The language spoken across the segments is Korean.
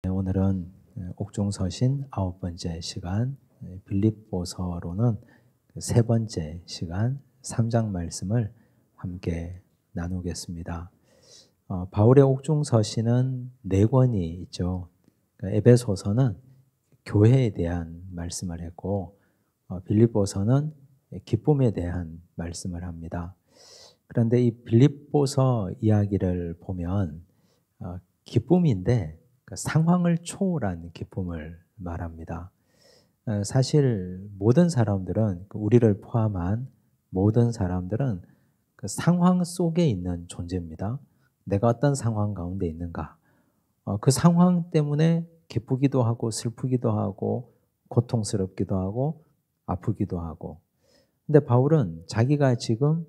네, 오늘은 옥중서신 9번째 시간, 빌립보서로는 세 번째 시간 3장 말씀을 함께 나누겠습니다. 바울의 옥중서신은 네 권이 있죠. 에베소서는 교회에 대한 말씀을 했고, 빌립보서는 기쁨에 대한 말씀을 합니다. 그런데 이 빌립보서 이야기를 보면 기쁨인데 그 상황을 초월한 기쁨을 말합니다. 사실 모든 사람들은, 우리를 포함한 모든 사람들은 그 상황 속에 있는 존재입니다. 내가 어떤 상황 가운데 있는가, 그 상황 때문에 기쁘기도 하고 슬프기도 하고 고통스럽기도 하고 아프기도 하고. 근데 바울은 자기가 지금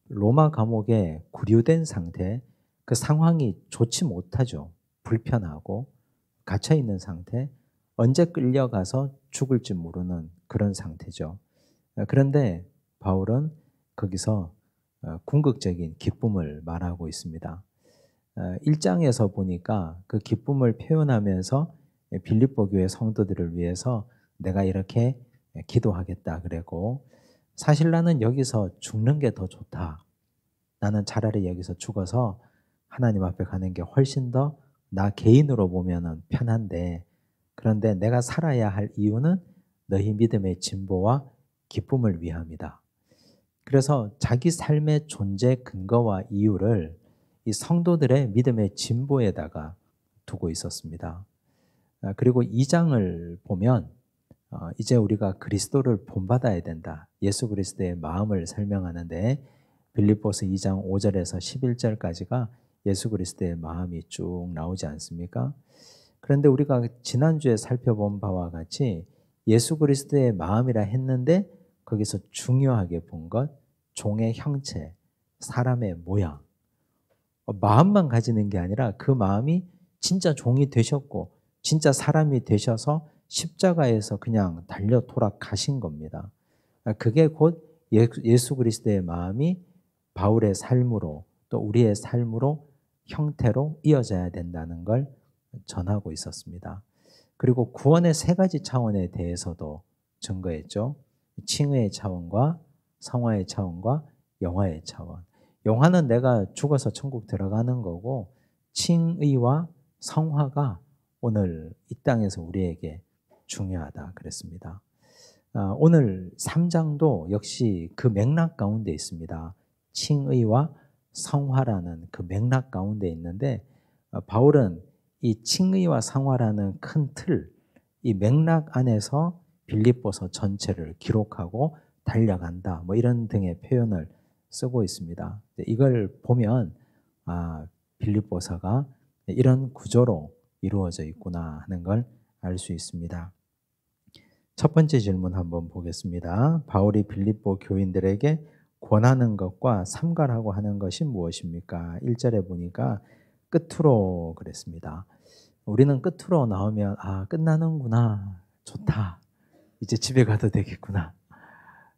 로마 감옥에 구류된 상태, 그 상황이 좋지 못하죠. 불편하고 갇혀 있는 상태, 언제 끌려가서 죽을지 모르는 그런 상태죠. 그런데 바울은 거기서 궁극적인 기쁨을 말하고 있습니다. 1장에서 보니까 그 기쁨을 표현하면서 빌립보 교회 성도들을 위해서 내가 이렇게 기도하겠다 그랬고, 사실 나는 여기서 죽는 게 더 좋다. 나는 차라리 여기서 죽어서 하나님 앞에 가는 게 훨씬 더 나 개인으로 보면은 편한데, 그런데 내가 살아야 할 이유는 너희 믿음의 진보와 기쁨을 위함이다. 그래서 자기 삶의 존재 근거와 이유를 이 성도들의 믿음의 진보에다가 두고 있었습니다. 그리고 2장을 보면 이제 우리가 그리스도를 본받아야 된다. 예수 그리스도의 마음을 설명하는데 빌립보서 2장 5절에서 11절까지가 예수 그리스도의 마음이 쭉 나오지 않습니까? 그런데 우리가 지난주에 살펴본 바와 같이 예수 그리스도의 마음이라 했는데 거기서 중요하게 본 것, 종의 형체, 사람의 모양. 마음만 가지는 게 아니라 그 마음이 진짜 종이 되셨고 진짜 사람이 되셔서 십자가에서 그냥 달려 돌아가신 겁니다. 그게 곧 예수 그리스도의 마음이 바울의 삶으로 또 우리의 삶으로 형태로 이어져야 된다는 걸 전하고 있었습니다. 그리고 구원의 세 가지 차원에 대해서도 증거했죠. 칭의의 차원과 성화의 차원과 영화의 차원. 영화는 내가 죽어서 천국 들어가는 거고, 칭의와 성화가 오늘 이 땅에서 우리에게 중요하다 그랬습니다. 오늘 3장도 역시 그 맥락 가운데 있습니다. 칭의와 성화라는 그 맥락 가운데 있는데, 바울은 이 칭의와 성화라는 큰 틀, 이 맥락 안에서 빌립보서 전체를 기록하고 달려간다, 뭐 이런 등의 표현을 쓰고 있습니다. 이걸 보면 빌립보서가 이런 구조로 이루어져 있구나 하는 걸 알 수 있습니다. 첫 번째 질문 한번 보겠습니다. 바울이 빌립보 교인들에게 권하는 것과 삼가라고 하는 것이 무엇입니까? 1절에 보니까 끝으로 그랬습니다. 우리는 끝으로 나오면 끝나는구나, 좋다, 이제 집에 가도 되겠구나.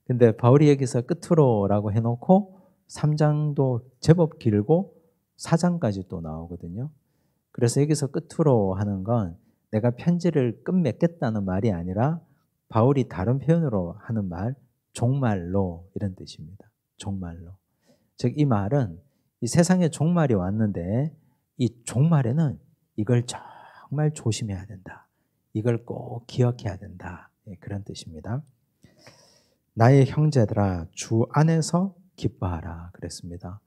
근데 바울이 여기서 끝으로라고 해놓고 3장도 제법 길고 4장까지 또 나오거든요. 그래서 여기서 끝으로 하는 건 내가 편지를 끝맺겠다는 말이 아니라 바울이 다른 표현으로 하는 말, 종말로, 이런 뜻입니다. 종말로. 즉 이 말은 이 세상에 종말이 왔는데 이 종말에는 이걸 정말 조심해야 된다. 이걸 꼭 기억해야 된다. 그런 뜻입니다. 나의 형제들아 주 안에서 기뻐하라 그랬습니다.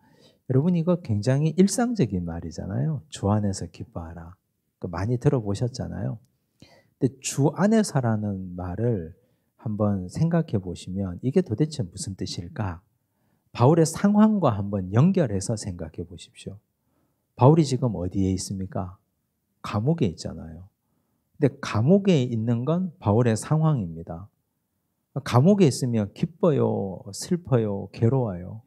여러분 이거 굉장히 일상적인 말이잖아요. 주 안에서 기뻐하라. 많이 들어보셨잖아요. 근데 주 안에서라는 말을 한번 생각해 보시면 이게 도대체 무슨 뜻일까? 바울의 상황과 한번 연결해서 생각해 보십시오. 바울이 지금 어디에 있습니까? 감옥에 있잖아요. 근데 감옥에 있는 건 바울의 상황입니다. 감옥에 있으면 기뻐요, 슬퍼요, 괴로워요.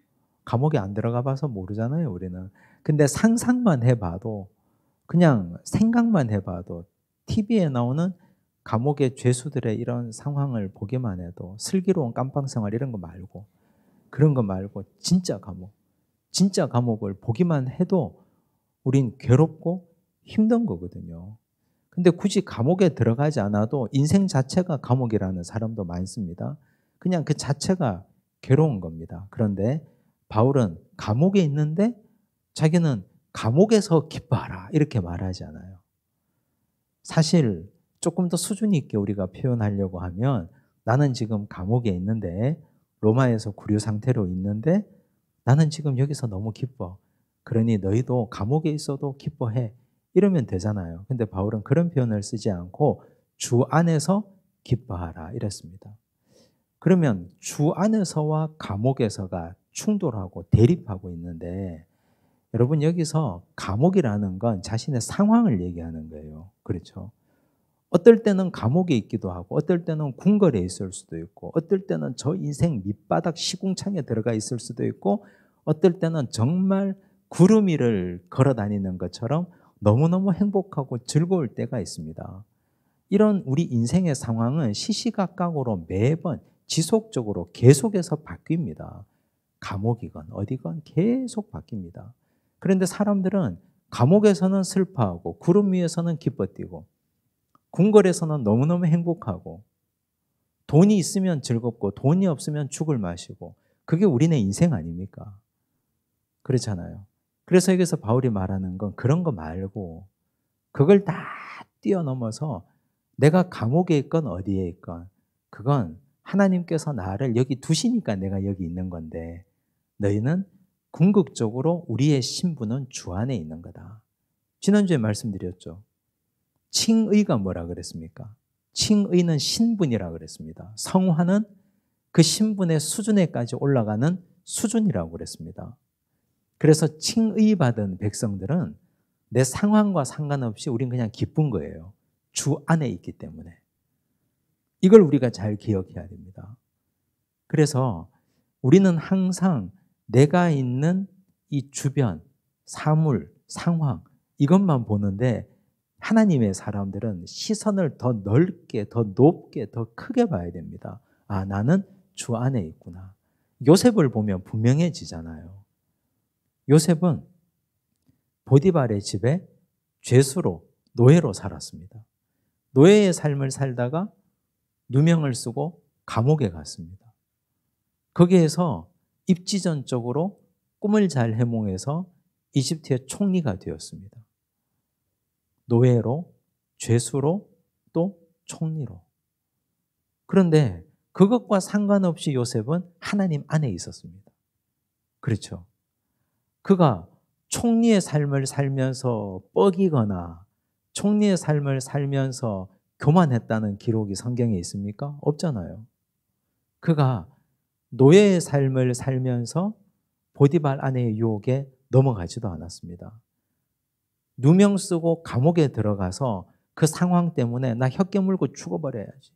감옥에 안 들어가 봐서 모르잖아요, 우리는. 근데 상상만 해봐도, 그냥 생각만 해봐도, TV에 나오는 감옥의 죄수들의 이런 상황을 보기만 해도, 슬기로운 깜빵 생활 이런 거 말고, 그런 거 말고 진짜 감옥을 보기만 해도 우린 괴롭고 힘든 거거든요. 근데 굳이 감옥에 들어가지 않아도 인생 자체가 감옥이라는 사람도 많습니다. 그냥 그 자체가 괴로운 겁니다. 그런데 바울은 감옥에 있는데 자기는 감옥에서 기뻐하라 이렇게 말하지 않아요. 사실 조금 더 수준 있게 우리가 표현하려고 하면 나는 지금 감옥에 있는데 로마에서 구류 상태로 있는데 나는 지금 여기서 너무 기뻐. 그러니 너희도 감옥에 있어도 기뻐해. 이러면 되잖아요. 근데 바울은 그런 표현을 쓰지 않고 주 안에서 기뻐하라 이랬습니다. 그러면 주 안에서와 감옥에서가 충돌하고 대립하고 있는데 여러분 여기서 감옥이라는 건 자신의 상황을 얘기하는 거예요. 그렇죠? 어떨 때는 감옥에 있기도 하고 어떨 때는 궁궐에 있을 수도 있고 어떨 때는 저 인생 밑바닥 시궁창에 들어가 있을 수도 있고 어떨 때는 정말 구름 위를 걸어 다니는 것처럼 너무너무 행복하고 즐거울 때가 있습니다. 이런 우리 인생의 상황은 시시각각으로 매번 지속적으로 계속해서 바뀝니다. 감옥이건 어디건 계속 바뀝니다. 그런데 사람들은 감옥에서는 슬퍼하고 구름 위에서는 기뻐 뛰고 궁궐에서는 너무너무 행복하고 돈이 있으면 즐겁고 돈이 없으면 죽을 맛이고 그게 우리네 인생 아닙니까? 그렇잖아요. 그래서 여기서 바울이 말하는 건 그런 거 말고 그걸 다 뛰어넘어서 내가 감옥에 있건 어디에 있건 그건 하나님께서 나를 여기 두시니까 내가 여기 있는 건데 너희는 궁극적으로 우리의 신분은 주 안에 있는 거다. 지난주에 말씀드렸죠. 칭의가 뭐라 그랬습니까? 칭의는 신분이라 그랬습니다. 성화는 그 신분의 수준에까지 올라가는 수준이라고 그랬습니다. 그래서 칭의 받은 백성들은 내 상황과 상관없이 우린 그냥 기쁜 거예요. 주 안에 있기 때문에. 이걸 우리가 잘 기억해야 됩니다. 그래서 우리는 항상 내가 있는 이 주변, 사물, 상황 이것만 보는데 하나님의 사람들은 시선을 더 넓게, 더 높게, 더 크게 봐야 됩니다. 아, 나는 주 안에 있구나. 요셉을 보면 분명해지잖아요. 요셉은 보디발의 집에 죄수로, 노예로 살았습니다. 노예의 삶을 살다가 누명을 쓰고 감옥에 갔습니다. 거기에서 입지전적으로 꿈을 잘 해몽해서 이집트의 총리가 되었습니다. 노예로, 죄수로, 또 총리로. 그런데 그것과 상관없이 요셉은 하나님 안에 있었습니다. 그렇죠. 그가 총리의 삶을 살면서 뻐기거나 총리의 삶을 살면서 교만했다는 기록이 성경에 있습니까? 없잖아요. 그가 노예의 삶을 살면서 보디발 아내의 유혹에 넘어가지도 않았습니다. 누명 쓰고 감옥에 들어가서 그 상황 때문에 나 혀 깨물고 죽어버려야지.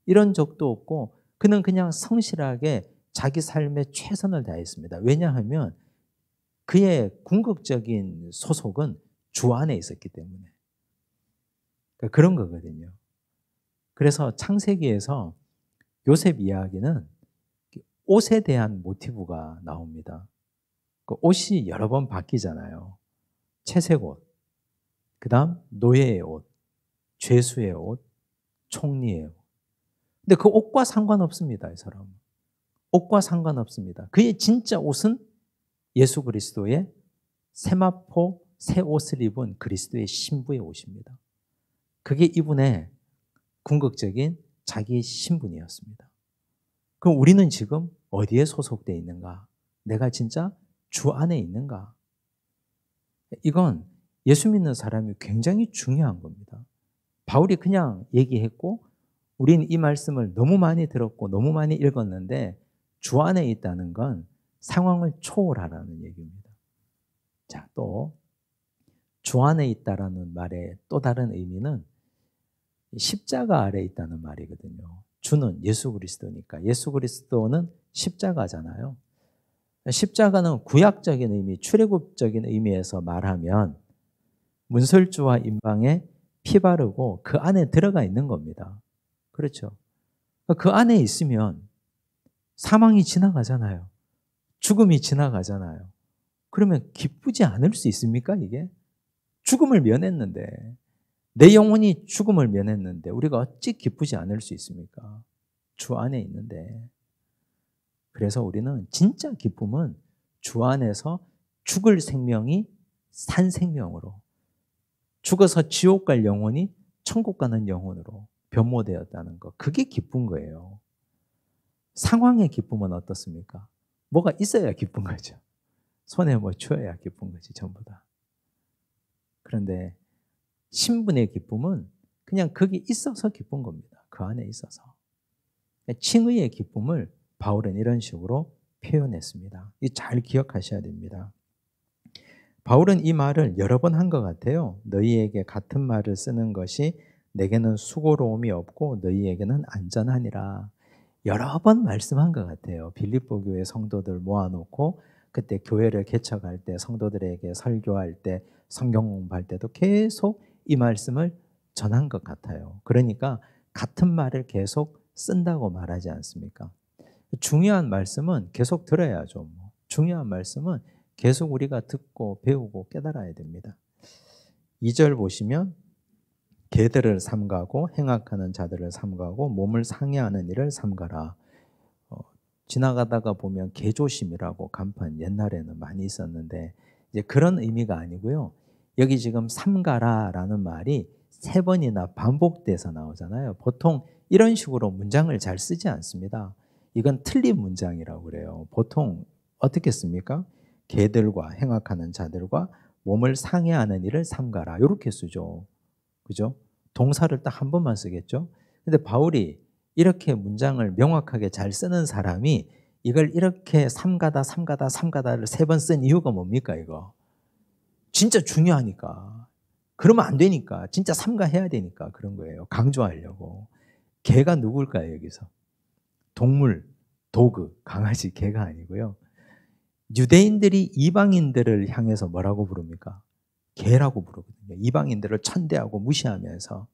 이런 적도 없고 그는 그냥 성실하게 자기 삶에 최선을 다했습니다. 왜냐하면 그의 궁극적인 소속은 주 안에 있었기 때문에. 그러니까 그런 거거든요. 그래서 창세기에서 요셉 이야기는 옷에 대한 모티브가 나옵니다. 그 옷이 여러 번 바뀌잖아요. 채색 옷, 그 다음 노예의 옷, 죄수의 옷, 총리의 옷. 근데 그 옷과 상관없습니다. 이 사람은. 옷과 상관없습니다. 그의 진짜 옷은 예수 그리스도의 세마포 새 옷을 입은 그리스도의 신부의 옷입니다. 그게 이분의 궁극적인 자기 신분이었습니다. 그럼 우리는 지금 어디에 소속되어 있는가? 내가 진짜 주 안에 있는가? 이건 예수 믿는 사람이 굉장히 중요한 겁니다. 바울이 그냥 얘기했고 우리는 이 말씀을 너무 많이 들었고 너무 많이 읽었는데 주 안에 있다는 건 상황을 초월하라는 얘기입니다. 자, 또 주 안에 있다라는 말의 또 다른 의미는 십자가 아래에 있다는 말이거든요. 주는 예수 그리스도니까 예수 그리스도는 십자가잖아요. 십자가는 구약적인 의미, 출애굽적인 의미에서 말하면 문설주와 임방에 피 바르고 그 안에 들어가 있는 겁니다. 그렇죠. 그 안에 있으면 사망이 지나가잖아요. 죽음이 지나가잖아요. 그러면 기쁘지 않을 수 있습니까, 이게? 죽음을 면했는데 내 영혼이 죽음을 면했는데 우리가 어찌 기쁘지 않을 수 있습니까? 주 안에 있는데. 그래서 우리는 진짜 기쁨은 주 안에서 죽을 생명이 산 생명으로, 죽어서 지옥 갈 영혼이 천국 가는 영혼으로 변모되었다는 것. 그게 기쁜 거예요. 상황의 기쁨은 어떻습니까? 뭐가 있어야 기쁜 거죠. 손에 뭐 쥐어야 기쁜 거지, 전부 다. 그런데 신분의 기쁨은 그냥 거기 있어서 기쁜 겁니다. 그 안에 있어서. 칭의의 기쁨을 바울은 이런 식으로 표현했습니다. 이 잘 기억하셔야 됩니다. 바울은 이 말을 여러 번 한 것 같아요. 너희에게 같은 말을 쓰는 것이 내게는 수고로움이 없고 너희에게는 안전하니라. 여러 번 말씀한 것 같아요. 빌립보 교회 성도들 모아놓고 그때 교회를 개척할 때, 성도들에게 설교할 때, 성경 공부할 때도 계속 이 말씀을 전한 것 같아요. 그러니까 같은 말을 계속 쓴다고 말하지 않습니까? 중요한 말씀은 계속 들어야죠. 중요한 말씀은 계속 우리가 듣고 배우고 깨달아야 됩니다. 2절 보시면 개들을 삼가고 행악하는 자들을 삼가고 몸을 상해하는 일을 삼가라. 지나가다가 보면 개조심이라고 간판 옛날에는 많이 있었는데 이제 그런 의미가 아니고요. 여기 지금 삼가라라는 말이 3번이나 반복돼서 나오잖아요. 보통 이런 식으로 문장을 잘 쓰지 않습니다. 이건 틀린 문장이라고 그래요. 보통 어떻게 씁니까? 개들과 행악하는 자들과 몸을 상해하는 일을 삼가라. 이렇게 쓰죠. 그죠? 동사를 딱 한 번만 쓰겠죠? 근데 바울이 이렇게 문장을 명확하게 잘 쓰는 사람이 이걸 이렇게 삼가다를 3번 쓴 이유가 뭡니까, 이거? 진짜 중요하니까. 그러면 안 되니까. 진짜 삼가해야 되니까 그런 거예요. 강조하려고. 개가 누굴까요, 여기서? 동물, 도그, 강아지, 개가 아니고요. 유대인들이 이방인들을 향해서 뭐라고 부릅니까? 개라고 부르거든요. 이방인들을 천대하고 무시하면서.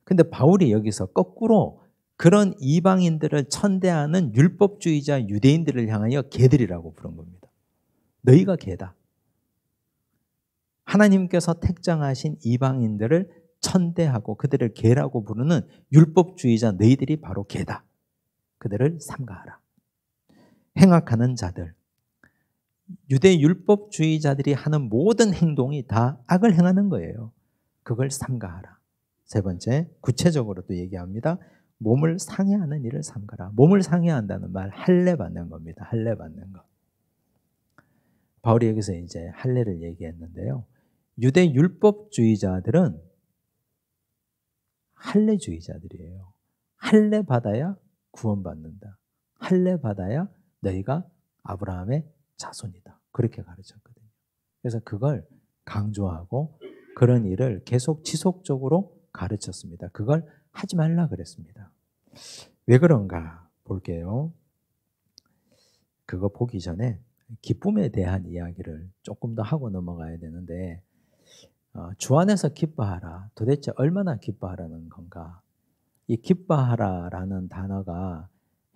근데 바울이 여기서 거꾸로 그런 이방인들을 천대하는 율법주의자 유대인들을 향하여 개들이라고 부른 겁니다. 너희가 개다. 하나님께서 택정하신 이방인들을 천대하고 그들을 개라고 부르는 율법주의자 너희들이 바로 개다. 그들을 삼가하라. 행악하는 자들. 유대 율법주의자들이 하는 모든 행동이 다 악을 행하는 거예요. 그걸 삼가하라. 3번째, 구체적으로 또 얘기합니다. 몸을 상해하는 일을 삼가라. 몸을 상해한다는 말, 할례 받는 겁니다. 할례 받는 것. 바울이 여기서 이제 할례를 얘기했는데요. 유대 율법주의자들은 할례주의자들이에요. 할례 받아야 구원받는다. 할례 받아야 너희가 아브라함의 자손이다. 그렇게 가르쳤거든요. 그래서 그걸 강조하고 그런 일을 계속 지속적으로 가르쳤습니다. 그걸 하지 말라 그랬습니다. 왜 그런가 볼게요. 그거 보기 전에 기쁨에 대한 이야기를 조금 더 하고 넘어가야 되는데 주 안에서 기뻐하라. 도대체 얼마나 기뻐하라는 건가? 이 기뻐하라라는 단어가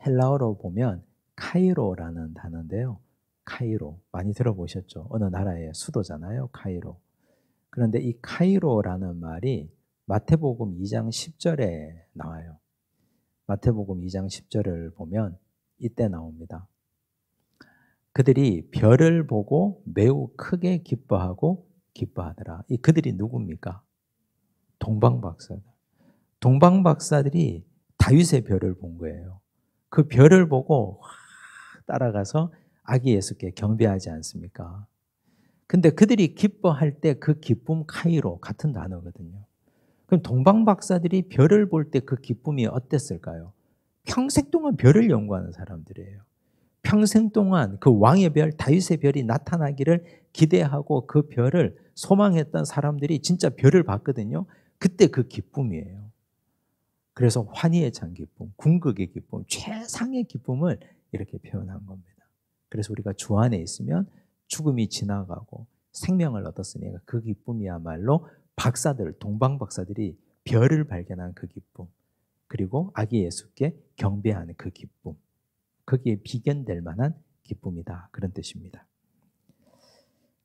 헬라어로 보면 카이로라는 단어인데요. 카이로 많이 들어보셨죠? 어느 나라의 수도잖아요. 카이로. 그런데 이 카이로라는 말이 마태복음 2장 10절에 나와요. 마태복음 2장 10절을 보면 이때 나옵니다. 그들이 별을 보고 매우 크게 기뻐하더라. 이 그들이 누굽니까? 동방박사들. 동방박사들이 다윗의 별을 본 거예요. 그 별을 보고 확 따라가서 아기 예수께 경배하지 않습니까? 근데 그들이 기뻐할 때 그 기쁨 카이로 같은 단어거든요. 그럼 동방박사들이 별을 볼 때 그 기쁨이 어땠을까요? 평생 동안 별을 연구하는 사람들이에요. 평생 동안 그 왕의 별, 다윗의 별이 나타나기를 기대하고 그 별을 소망했던 사람들이 진짜 별을 봤거든요. 그때 그 기쁨이에요. 그래서 환희에 찬 기쁨, 궁극의 기쁨, 최상의 기쁨을 이렇게 표현한 겁니다. 그래서 우리가 주 안에 있으면 죽음이 지나가고 생명을 얻었으니까 그 기쁨이야말로 박사들, 동방박사들이 별을 발견한 그 기쁨, 그리고 아기 예수께 경배하는 그 기쁨, 거기에 비견될 만한 기쁨이다. 그런 뜻입니다.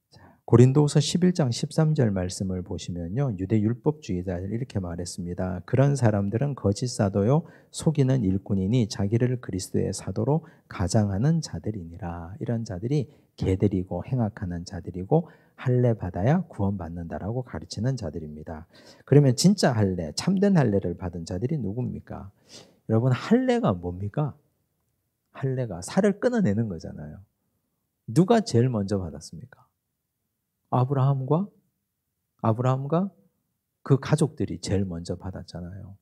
자, 고린도후서 11장 13절 말씀을 보시면요. 유대 율법주의자들 이렇게 말했습니다. 그런 사람들은 거짓 사도요 속이는 일꾼이니 자기를 그리스도의 사도로 가장하는 자들이니라. 이런 자들이 개들이고 행악하는 자들이고 할례 받아야 구원받는다라고 가르치는 자들입니다. 그러면 진짜 할례, 참된 할례를 받은 자들이 누굽니까? 여러분, 할례가 뭡니까? 할례가 살을 끊어내는 거잖아요. 누가 제일 먼저 받았습니까? 아브라함과 그 가족들이 제일 먼저 받았잖아요.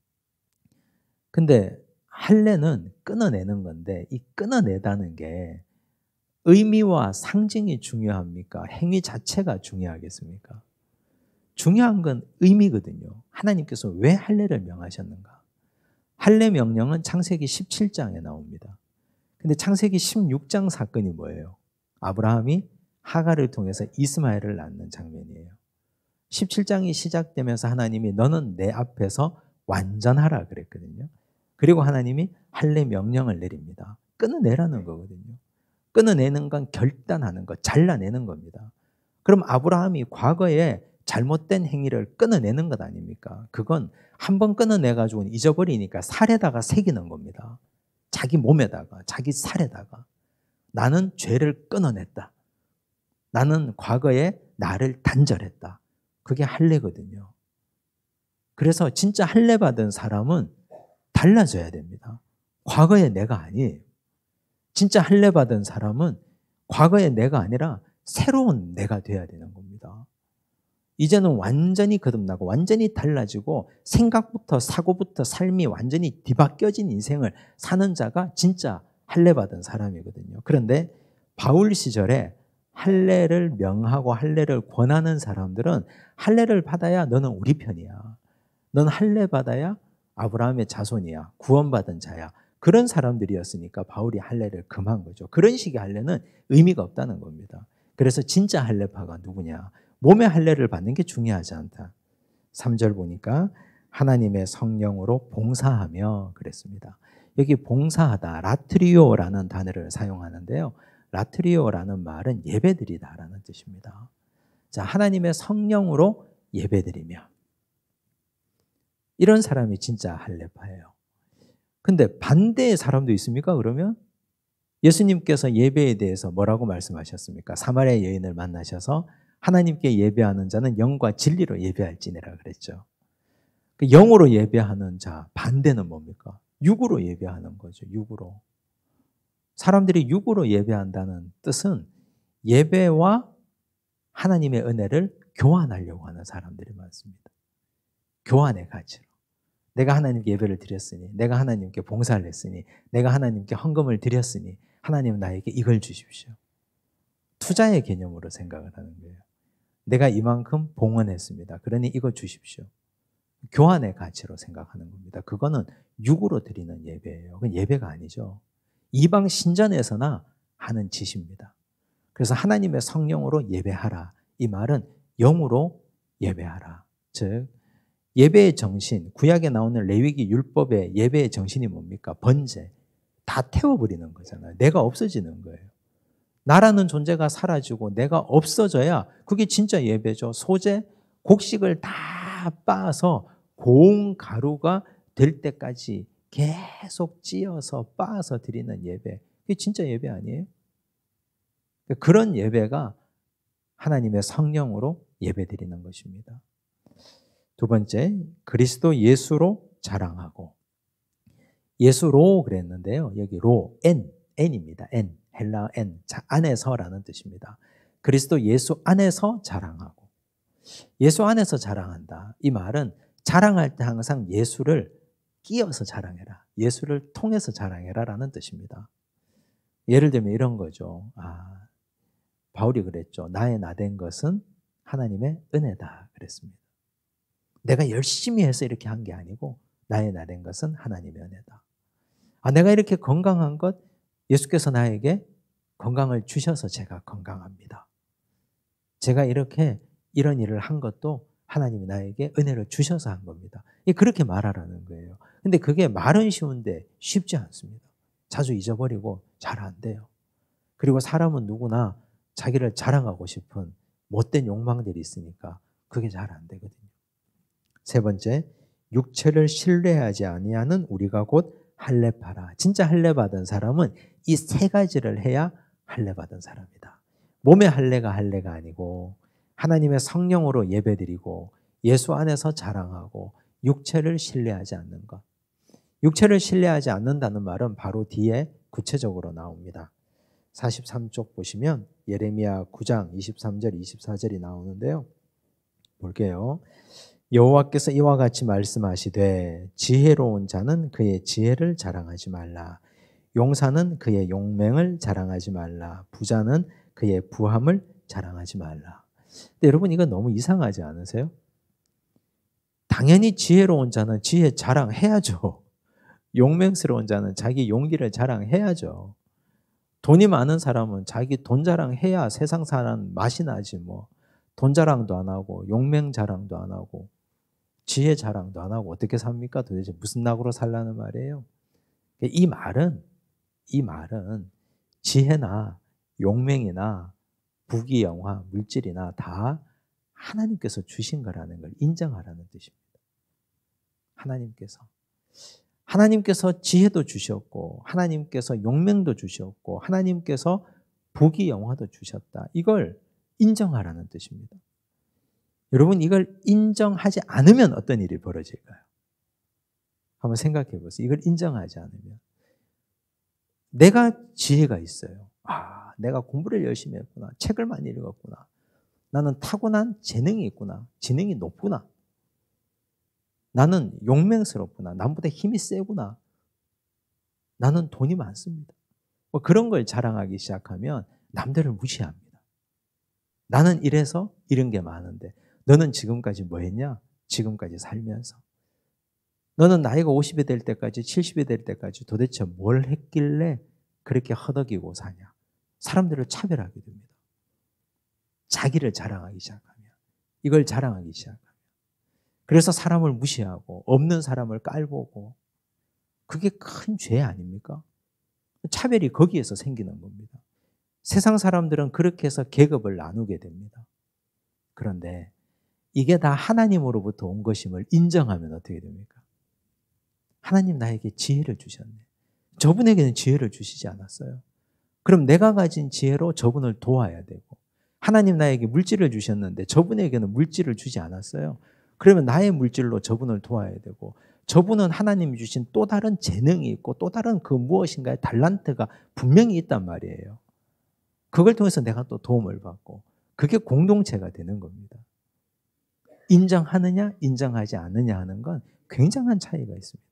근데 할례는 끊어내는 건데 이 끊어내다는 게 의미와 상징이 중요합니까? 행위 자체가 중요하겠습니까? 중요한 건 의미거든요. 하나님께서 왜 할례를 명하셨는가? 할례 명령은 창세기 17장에 나옵니다. 근데 창세기 16장 사건이 뭐예요? 아브라함이 하갈을 통해서 이스마엘을 낳는 장면이에요. 17장이 시작되면서 하나님이 너는 내 앞에서 완전하라 그랬거든요. 그리고 하나님이 할례 명령을 내립니다. 끊어내라는 거거든요. 끊어내는 건 결단하는 것, 잘라내는 겁니다. 그럼 아브라함이 과거에 잘못된 행위를 끊어내는 것 아닙니까? 그건 한번 끊어내가지고 잊어버리니까 살에다가 새기는 겁니다. 자기 몸에다가, 자기 살에다가. 나는 죄를 끊어냈다. 나는 과거에 나를 단절했다. 그게 할례거든요. 그래서 진짜 할례 받은 사람은 달라져야 됩니다. 과거의 내가 아니에요. 진짜 할례 받은 사람은 과거의 내가 아니라 새로운 내가 돼야 되는 겁니다. 이제는 완전히 거듭나고 완전히 달라지고 생각부터 사고부터 삶이 완전히 뒤바뀌어진 인생을 사는 자가 진짜 할례 받은 사람이거든요. 그런데 바울 시절에 할례를 명하고 할례를 권하는 사람들은 할례를 받아야 너는 우리 편이야. 넌 할례 받아야 아브라함의 자손이야. 구원받은 자야. 그런 사람들이었으니까 바울이 할례를 금한 거죠. 그런 식의 할례는 의미가 없다는 겁니다. 그래서 진짜 할례파가 누구냐? 몸의 할례를 받는 게 중요하지 않다. 3절 보니까 하나님의 성령으로 봉사하며 그랬습니다. 여기 봉사하다, 라트리오라는 단어를 사용하는데요. 라트리오라는 말은 예배드리다라는 뜻입니다. 자, 하나님의 성령으로 예배드리며. 이런 사람이 진짜 할례파예요. 근데 반대의 사람도 있습니까? 그러면 예수님께서 예배에 대해서 뭐라고 말씀하셨습니까? 사마리아 여인을 만나셔서 하나님께 예배하는 자는 영과 진리로 예배할지니라 그랬죠. 그 영으로 예배하는 자 반대는 뭡니까? 육으로 예배하는 거죠. 육으로. 사람들이 육으로 예배한다는 뜻은 예배와 하나님의 은혜를 교환하려고 하는 사람들이 많습니다. 교환의 가치로. 내가 하나님께 예배를 드렸으니, 내가 하나님께 봉사를 했으니, 내가 하나님께 헌금을 드렸으니 하나님은 나에게 이걸 주십시오. 투자의 개념으로 생각을 하는 거예요. 내가 이만큼 봉헌했습니다. 그러니 이거 주십시오. 교환의 가치로 생각하는 겁니다. 그거는 육으로 드리는 예배예요. 그건 예배가 아니죠. 이방 신전에서나 하는 짓입니다. 그래서 하나님의 성령으로 예배하라. 이 말은 영으로 예배하라. 즉 예배의 정신, 구약에 나오는 레위기 율법의 예배의 정신이 뭡니까? 번제. 다 태워버리는 거잖아요. 내가 없어지는 거예요. 나라는 존재가 사라지고 내가 없어져야 그게 진짜 예배죠. 소재, 곡식을 다 빻아서 고운 가루가 될 때까지 계속 찧어서 빻아서 드리는 예배. 그게 진짜 예배 아니에요? 그런 예배가 하나님의 성령으로 예배 드리는 것입니다. 두 번째, 그리스도 예수로 자랑하고. 예수로 그랬는데요. 여기 로, N입니다. N, 헬라 N, 안에서라는 뜻입니다. 그리스도 예수 안에서 자랑하고. 예수 안에서 자랑한다. 이 말은 자랑할 때 항상 예수를 끼어서 자랑해라. 예수를 통해서 자랑해라 라는 뜻입니다. 예를 들면 이런 거죠. 바울이 그랬죠. 나의 나된 것은 하나님의 은혜다 그랬습니다. 내가 열심히 해서 이렇게 한 게 아니고 나의 나된 것은 하나님의 은혜다. 내가 이렇게 건강한 것 예수께서 나에게 건강을 주셔서 제가 건강합니다. 제가 이렇게 이런 일을 한 것도 하나님이 나에게 은혜를 주셔서 한 겁니다. 그렇게 말하라는 거예요. 근데 그게 말은 쉬운데 쉽지 않습니다. 자주 잊어버리고 잘 안 돼요. 그리고 사람은 누구나 자기를 자랑하고 싶은 못된 욕망들이 있으니까 그게 잘 안 되거든요. 세 번째, 육체를 신뢰하지 아니하는 우리가 곧 할례 받아. 진짜 할례 받은 사람은 이 세 가지를 해야 할례 받은 사람이다. 몸의 할례가 할례가 아니고 하나님의 성령으로 예배드리고 예수 안에서 자랑하고 육체를 신뢰하지 않는 것. 육체를 신뢰하지 않는다는 말은 바로 뒤에 구체적으로 나옵니다. 43쪽 보시면 예레미야 9장 23절 24절이 나오는데요. 볼게요. 여호와께서 이와 같이 말씀하시되 지혜로운 자는 그의 지혜를 자랑하지 말라. 용사는 그의 용맹을 자랑하지 말라. 부자는 그의 부함을 자랑하지 말라. 근데 여러분 이거 너무 이상하지 않으세요? 당연히 지혜로운 자는 지혜 자랑해야죠. 용맹스러운 자는 자기 용기를 자랑해야죠. 돈이 많은 사람은 자기 돈 자랑해야 세상 사람 맛이 나지 뭐. 돈 자랑도 안 하고 용맹 자랑도 안 하고 지혜 자랑도 안 하고 어떻게 삽니까? 도대체 무슨 낙으로 살라는 말이에요? 이 말은 지혜나 용맹이나 부귀영화, 물질이나 다 하나님께서 주신 거라는 걸 인정하라는 뜻입니다. 하나님께서 지혜도 주셨고 하나님께서 용맹도 주셨고 하나님께서 부귀영화도 주셨다. 이걸 인정하라는 뜻입니다. 여러분 이걸 인정하지 않으면 어떤 일이 벌어질까요? 한번 생각해 보세요. 이걸 인정하지 않으면 내가 지혜가 있어요. 내가 공부를 열심히 했구나. 책을 많이 읽었구나. 나는 타고난 재능이 있구나. 지능이 높구나. 나는 용맹스럽구나. 남보다 힘이 세구나. 나는 돈이 많습니다. 뭐 그런 걸 자랑하기 시작하면 남들을 무시합니다. 나는 이래서 이런 게 많은데 너는 지금까지 뭐 했냐? 지금까지 살면서. 너는 나이가 50이 될 때까지 70이 될 때까지 도대체 뭘 했길래 그렇게 허덕이고 사냐? 사람들을 차별하게 됩니다. 자기를 자랑하기 시작하면. 이걸 자랑하기 시작하면. 그래서 사람을 무시하고 없는 사람을 깔보고 그게 큰 죄 아닙니까? 차별이 거기에서 생기는 겁니다. 세상 사람들은 그렇게 해서 계급을 나누게 됩니다. 그런데 이게 다 하나님으로부터 온 것임을 인정하면 어떻게 됩니까? 하나님 나에게 지혜를 주셨네. 저분에게는 지혜를 주시지 않았어요. 그럼 내가 가진 지혜로 저분을 도와야 되고 하나님 나에게 물질을 주셨는데 저분에게는 물질을 주지 않았어요. 그러면 나의 물질로 저분을 도와야 되고 저분은 하나님이 주신 또 다른 재능이 있고 또 다른 그 무엇인가의 달란트가 분명히 있단 말이에요. 그걸 통해서 내가 또 도움을 받고 그게 공동체가 되는 겁니다. 인정하느냐 인정하지 않느냐 하는 건 굉장한 차이가 있습니다.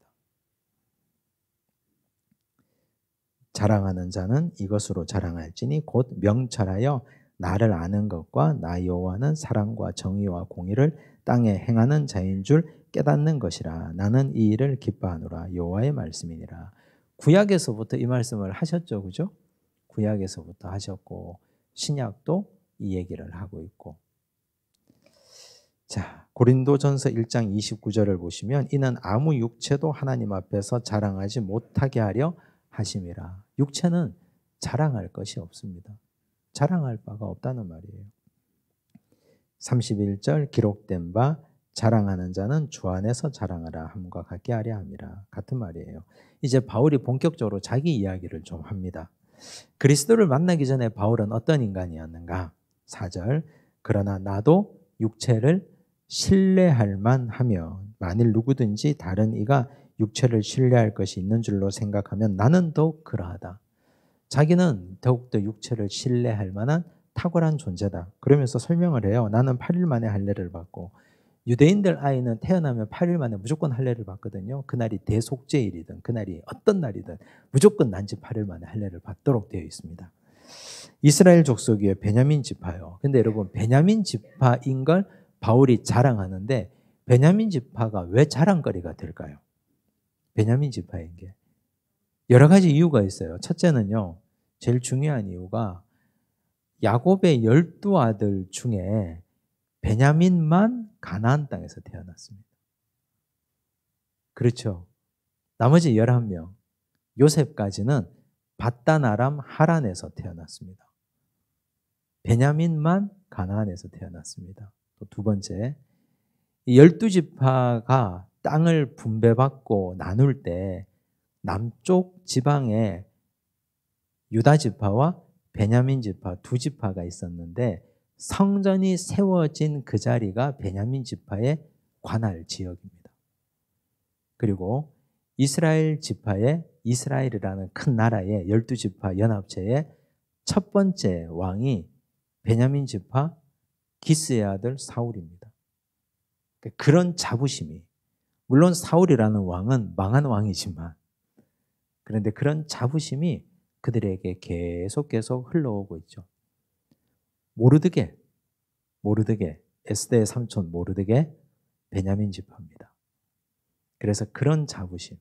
자랑하는 자는 이것으로 자랑할지니 곧 명철하여 나를 아는 것과 나 여호와는 사랑과 정의와 공의를 땅에 행하는 자인 줄 깨닫는 것이라. 나는 이 일을 기뻐하노라. 여호와의 말씀이니라. 구약에서부터 이 말씀을 하셨죠. 그죠? 구약에서부터 하셨고 신약도 이 얘기를 하고 있고. 자, 고린도전서 1장 29절을 보시면 이는 아무 육체도 하나님 앞에서 자랑하지 못하게 하려 하심이라. 육체는 자랑할 것이 없습니다. 자랑할 바가 없다는 말이에요. 31절 기록된 바 자랑하는 자는 주 안에서 자랑하라 함과 같게 하려 함이라. 같은 말이에요. 이제 바울이 본격적으로 자기 이야기를 좀 합니다. 그리스도를 만나기 전에 바울은 어떤 인간이었는가? 4절 그러나 나도 육체를 신뢰할 만하면 만일 누구든지 다른 이가 육체를 신뢰할 것이 있는 줄로 생각하면 나는 더욱 그러하다. 자기는 더욱더 육체를 신뢰할 만한 탁월한 존재다. 그러면서 설명을 해요. 나는 8일 만에 할례를 받고 유대인들 아이는 태어나면 8일 만에 무조건 할례를 받거든요. 그날이 대속죄일이든 그날이 어떤 날이든 무조건 난지 8일 만에 할례를 받도록 되어 있습니다. 이스라엘 족속이에요. 베냐민 지파요. 근데 여러분 베냐민 지파인 걸 바울이 자랑하는데 베냐민 지파가 왜 자랑거리가 될까요? 베냐민 지파인 게 여러 가지 이유가 있어요. 첫째는요. 제일 중요한 이유가 야곱의 12아들 중에 베냐민만 가나안 땅에서 태어났습니다. 그렇죠. 나머지 11명 요셉까지는 밧단 아람 하란에서 태어났습니다. 베냐민만 가나안에서 태어났습니다. 또 두 번째, 이 12지파가 땅을 분배받고 나눌 때 남쪽 지방에 유다 지파와 베냐민 지파 두 지파가 있었는데 성전이 세워진 그 자리가 베냐민 지파의 관할 지역입니다. 그리고 이스라엘 지파의 이스라엘이라는 큰 나라의 12지파 연합체의 첫 번째 왕이 베냐민 지파 기스의 아들 사울입니다. 그런 자부심이, 물론 사울이라는 왕은 망한 왕이지만 그런데 그런 자부심이 그들에게 계속 흘러오고 있죠. 모르드게, 에스더의 삼촌 모르드게 베냐민 지파입니다. 그래서 그런 자부심,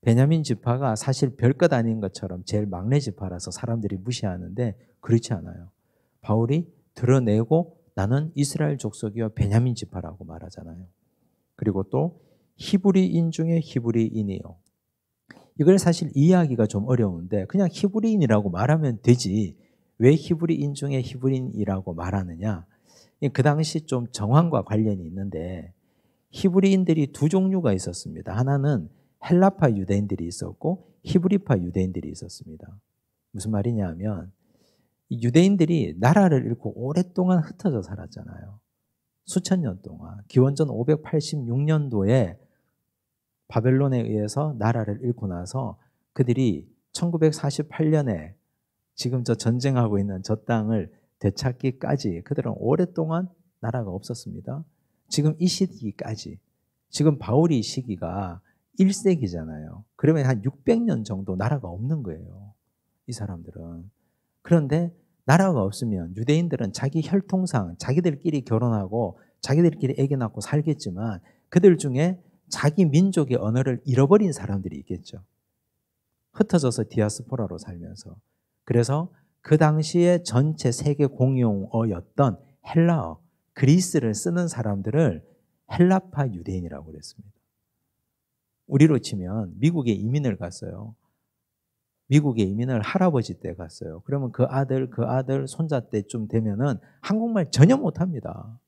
베냐민 지파가 사실 별것 아닌 것처럼 제일 막내 지파라서 사람들이 무시하는데 그렇지 않아요. 바울이 드러내고 나는 이스라엘 족속이요 베냐민 지파라고 말하잖아요. 그리고 또 히브리인 중에 히브리인이요. 이걸 사실 이해하기가 좀 어려운데 그냥 히브리인이라고 말하면 되지 왜 히브리인 중에 히브리인이라고 말하느냐. 그 당시 좀 정황과 관련이 있는데 히브리인들이 두 종류가 있었습니다. 하나는 헬라파 유대인들이 있었고 히브리파 유대인들이 있었습니다. 무슨 말이냐 하면 유대인들이 나라를 잃고 오랫동안 흩어져 살았잖아요. 수천 년 동안. 기원전 586년도에 바벨론에 의해서 나라를 잃고 나서 그들이 1948년에 지금 저 전쟁하고 있는 저 땅을 되찾기까지 그들은 오랫동안 나라가 없었습니다. 지금 이 시기까지, 지금 바울이 시기가 1세기잖아요. 그러면 한 600년 정도 나라가 없는 거예요. 이 사람들은. 그런데 나라가 없으면 유대인들은 자기 혈통상 자기들끼리 결혼하고 자기들끼리 애기 낳고 살겠지만 그들 중에 자기 민족의 언어를 잃어버린 사람들이 있겠죠. 흩어져서 디아스포라로 살면서. 그래서 그 당시에 전체 세계 공용어였던 헬라어, 그리스를 쓰는 사람들을 헬라파 유대인이라고 그랬습니다. 우리로 치면 미국에 이민을 갔어요. 미국에 이민을 할아버지 때 갔어요. 그러면 그 아들, 손자 때쯤 되면은 한국말 전혀 못합니다.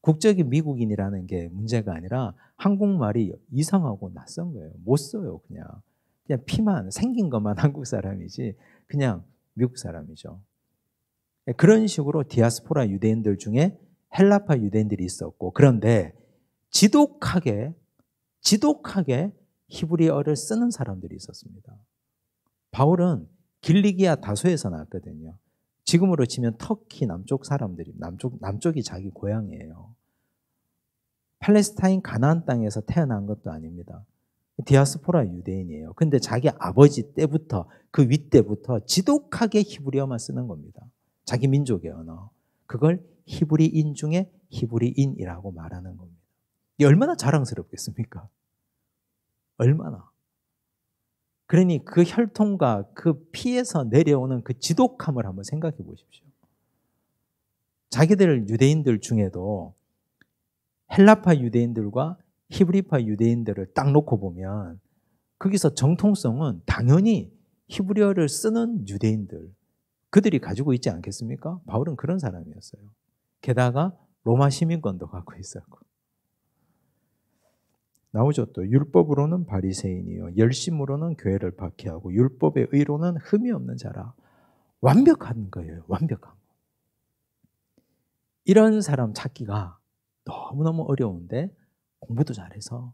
국적이 미국인이라는 게 문제가 아니라 한국말이 이상하고 낯선 거예요. 못 써요, 그냥. 그냥 피만, 생긴 것만 한국 사람이지 그냥 미국 사람이죠. 그런 식으로 디아스포라 유대인들 중에 헬라파 유대인들이 있었고 그런데 지독하게 히브리어를 쓰는 사람들이 있었습니다. 바울은 길리기아 다소에서 나왔거든요. 지금으로 치면 터키 남쪽 사람들이, 남쪽이 자기 고향이에요. 팔레스타인 가나안 땅에서 태어난 것도 아닙니다. 디아스포라 유대인이에요. 근데 자기 아버지 때부터 그 윗때부터 지독하게 히브리어만 쓰는 겁니다. 자기 민족의 언어. 그걸 히브리인 중에 히브리인이라고 말하는 겁니다. 이게 얼마나 자랑스럽겠습니까? 얼마나. 그러니 그 혈통과 그 피에서 내려오는 그 지독함을 한번 생각해 보십시오. 자기들 유대인들 중에도 헬라파 유대인들과 히브리파 유대인들을 딱 놓고 보면 거기서 정통성은 당연히 히브리어를 쓰는 유대인들, 그들이 가지고 있지 않겠습니까? 바울은 그런 사람이었어요. 게다가 로마 시민권도 갖고 있었고. 나오죠. 또 율법으로는 바리새인이요 열심으로는 교회를 박해하고 율법의 의로는 흠이 없는 자라. 완벽한 거예요. 완벽한 거. 이런 사람 찾기가 너무너무 어려운데 공부도 잘해서